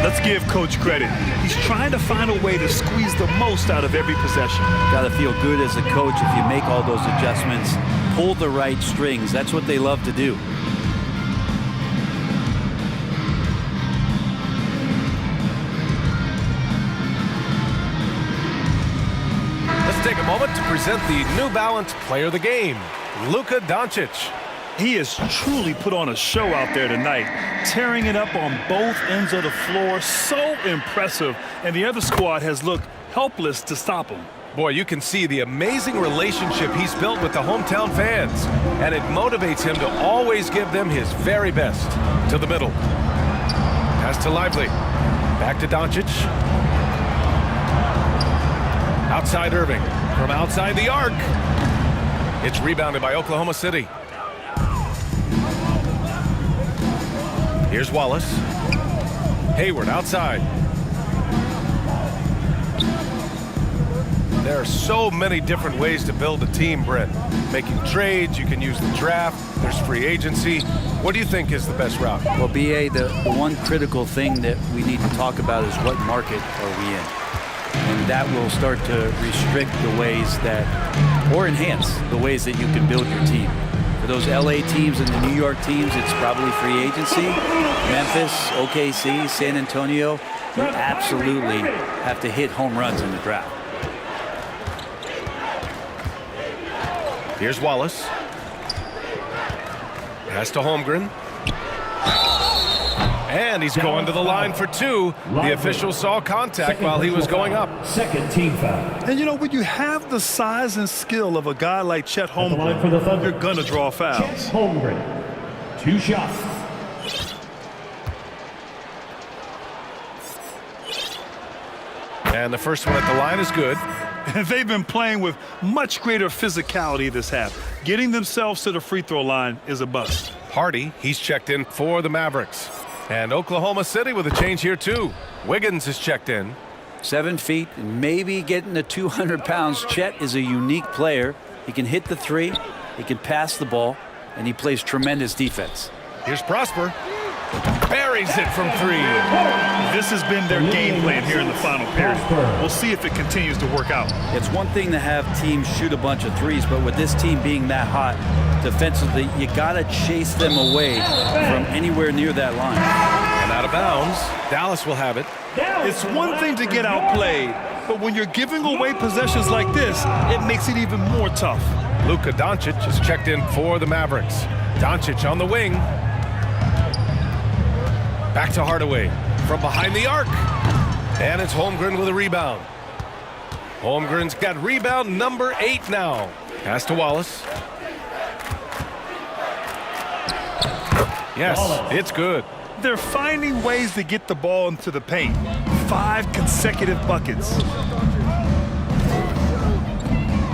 Let's give Coach credit. He's trying to find a way to squeeze the most out of every possession. Got to feel good as a coach if you make all those adjustments, pull the right strings. That's what they love to do. Take a moment to present the New Balance Player of the Game, Luka Doncic. He has truly put on a show out there tonight, tearing it up on both ends of the floor. So impressive, and the other squad has looked helpless to stop him. Boy, you can see the amazing relationship he's built with the hometown fans, and it motivates him to always give them his very best. To the middle. Pass to Lively. Back to Doncic. Outside Irving. From outside the arc. It's rebounded by Oklahoma City. Here's Wallace. Hayward outside. There are so many different ways to build a team, Brent. Making trades, you can use the draft, there's free agency. What do you think is the best route? Well, BA, the one critical thing that we need to talk about is what market are we in? And that will start to restrict the ways that, or enhance the ways that you can build your team. For those LA teams and the New York teams, it's probably free agency. Memphis, OKC, San Antonio, you absolutely have to hit home runs in the draft. Here's Wallace. Pass to Holmgren. And he's going to the line for two. The official saw contact while he was going up. Second team foul. And you know, when you have the size and skill of a guy like Chet Holmgren, you're going to draw fouls. Chet Holmgren, 2 shots. And the first one at the line is good. They've been playing with much greater physicality this half. Getting themselves to the free throw line is a bust. Hardy, he's checked in for the Mavericks. And Oklahoma City with a change here too. Wiggins is checked in. 7 feet, maybe getting to 200 pounds. Chet is a unique player. He can hit the three, he can pass the ball, and he plays tremendous defense. Here's Prosper. Buries it from 3. This has been their game plan here in the final period. We'll see if it continues to work out. It's one thing to have teams shoot a bunch of threes, but with this team being that hot defensively, you gotta chase them away from anywhere near that line. And out of bounds, Dallas will have it. It's one thing to get outplayed, but when you're giving away possessions like this, it makes it even more tough. Luka Doncic is checked in for the Mavericks. Doncic on the wing. Back to Hardaway from behind the arc. And it's Holmgren with a rebound. Holmgren's got rebound number 8 now. Pass to Wallace. Yes, it's good. They're finding ways to get the ball into the paint. 5 consecutive buckets.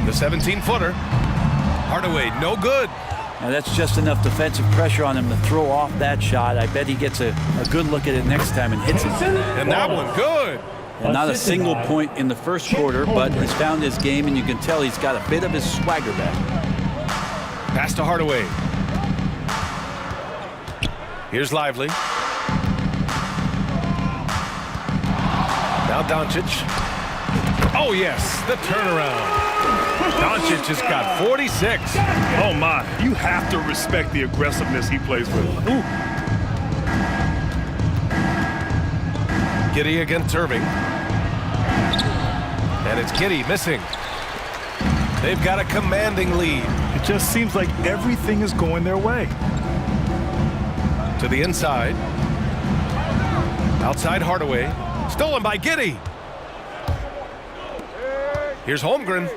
The 17-footer. Hardaway, no good. Now that's just enough defensive pressure on him to throw off that shot. I bet he gets a good look at it next time and hits it. And that one good. And not a single point in the first quarter, but he's found his game, and you can tell he's got a bit of his swagger back. Pass to Hardaway. Here's Lively. Now Doncic. Oh, yes, the turnaround. Doncic has got 46. Oh, my. You have to respect the aggressiveness he plays with. Ooh. Giddey against Irving. And it's Giddey missing. They've got a commanding lead. It just seems like everything is going their way. To the inside. Outside Hardaway. Stolen by Giddey. Here's Holmgren.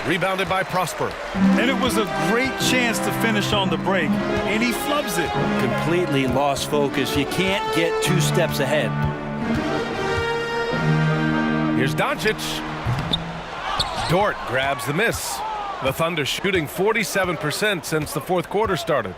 Rebounded by Prosper. And it was a great chance to finish on the break, and he flubs it. Completely lost focus. You can't get 2 steps ahead. Here's Doncic. Dort grabs the miss. The Thunder shooting 47% since the 4th quarter started.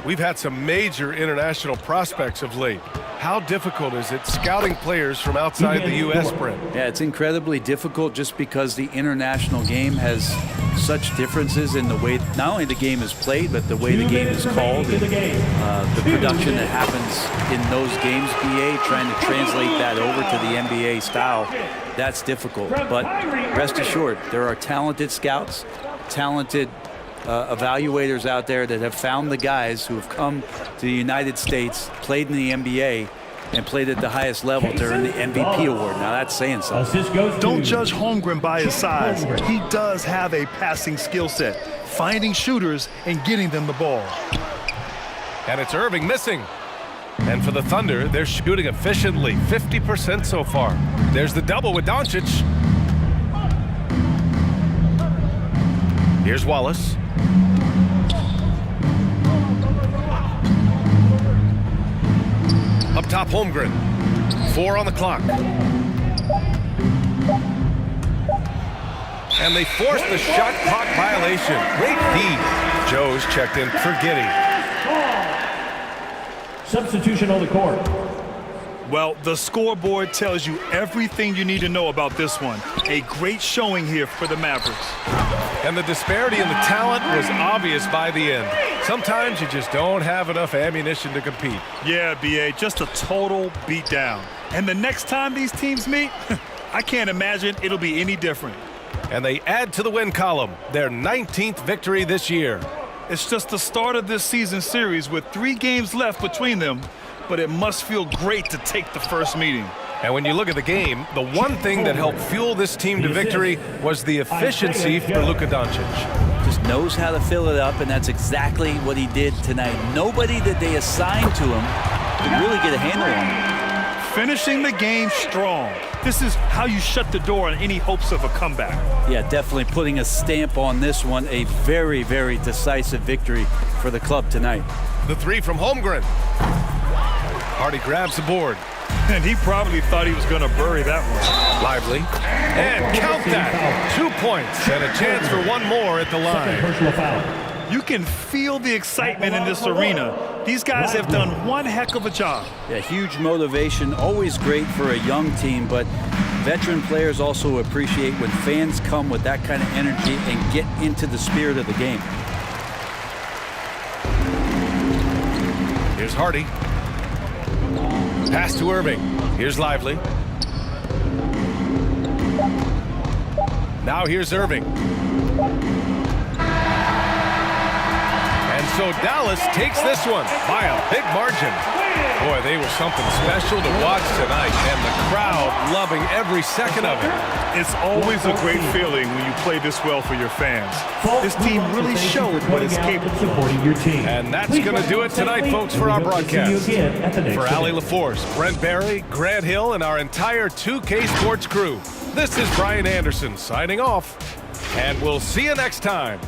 We've had some major international prospects of late. How difficult is it scouting players from outside the U.S., Brent? Yeah, it's incredibly difficult just because the international game has such differences in the way not only the game is played, but the way the game is called. And, the production that happens in those games, BA, trying to translate that over to the NBA style, that's difficult. But rest assured, there are talented scouts, talented evaluators out there that have found the guys who have come to the United States, played in the NBA, and played at the highest level to earn the MVP award. Now that's saying something. Don't judge Holmgren by his size. He does have a passing skill set, finding shooters and getting them the ball. And it's Irving missing. And for the Thunder, they're shooting efficiently, 50% so far. There's the double with Doncic. Here's Wallace. Up top, Holmgren. 4 on the clock. And they force the shot clock violation. Great D. Joe's checked in for Giddey. Substitution on the court. Well, the scoreboard tells you everything you need to know about this one. A great showing here for the Mavericks. And the disparity in the talent was obvious by the end. Sometimes you just don't have enough ammunition to compete. Yeah, B.A., just a total beatdown. And the next time these teams meet, I can't imagine it'll be any different. And they add to the win column, their 19th victory this year. It's just the start of this season series with 3 games left between them, but it must feel great to take the first meeting. And when you look at the game, the one thing that helped fuel this team to victory was the efficiency for Luka Doncic. Just knows how to fill it up, and that's exactly what he did tonight. Nobody that they assigned to him could really get a handle on him. Finishing the game strong. This is how you shut the door on any hopes of a comeback. Yeah, definitely putting a stamp on this one. A very, very decisive victory for the club tonight. The 3 from Holmgren. Hardy grabs the board. And he probably thought he was going to bury that one. Lively. And count that. 2 points and a chance for one more at the line. Personal foul. You can feel the excitement in this arena. These guys have done one heck of a job. Yeah, huge motivation, always great for a young team, but veteran players also appreciate when fans come with that kind of energy and get into the spirit of the game. Here's Hardy. Pass to Irving. Here's Lively. Now here's Irving. And so Dallas takes this one by a big margin. Boy, they were something special to watch tonight, and the crowd loving every second of it. It's always a great feeling when you play this well for your fans. This team really showed what it's capable of. And that's going to do it tonight, folks, for our broadcast. For Ali LaForce, Brent Barry, Grant Hill, and our entire 2K Sports crew, this is Brian Anderson signing off, and we'll see you next time.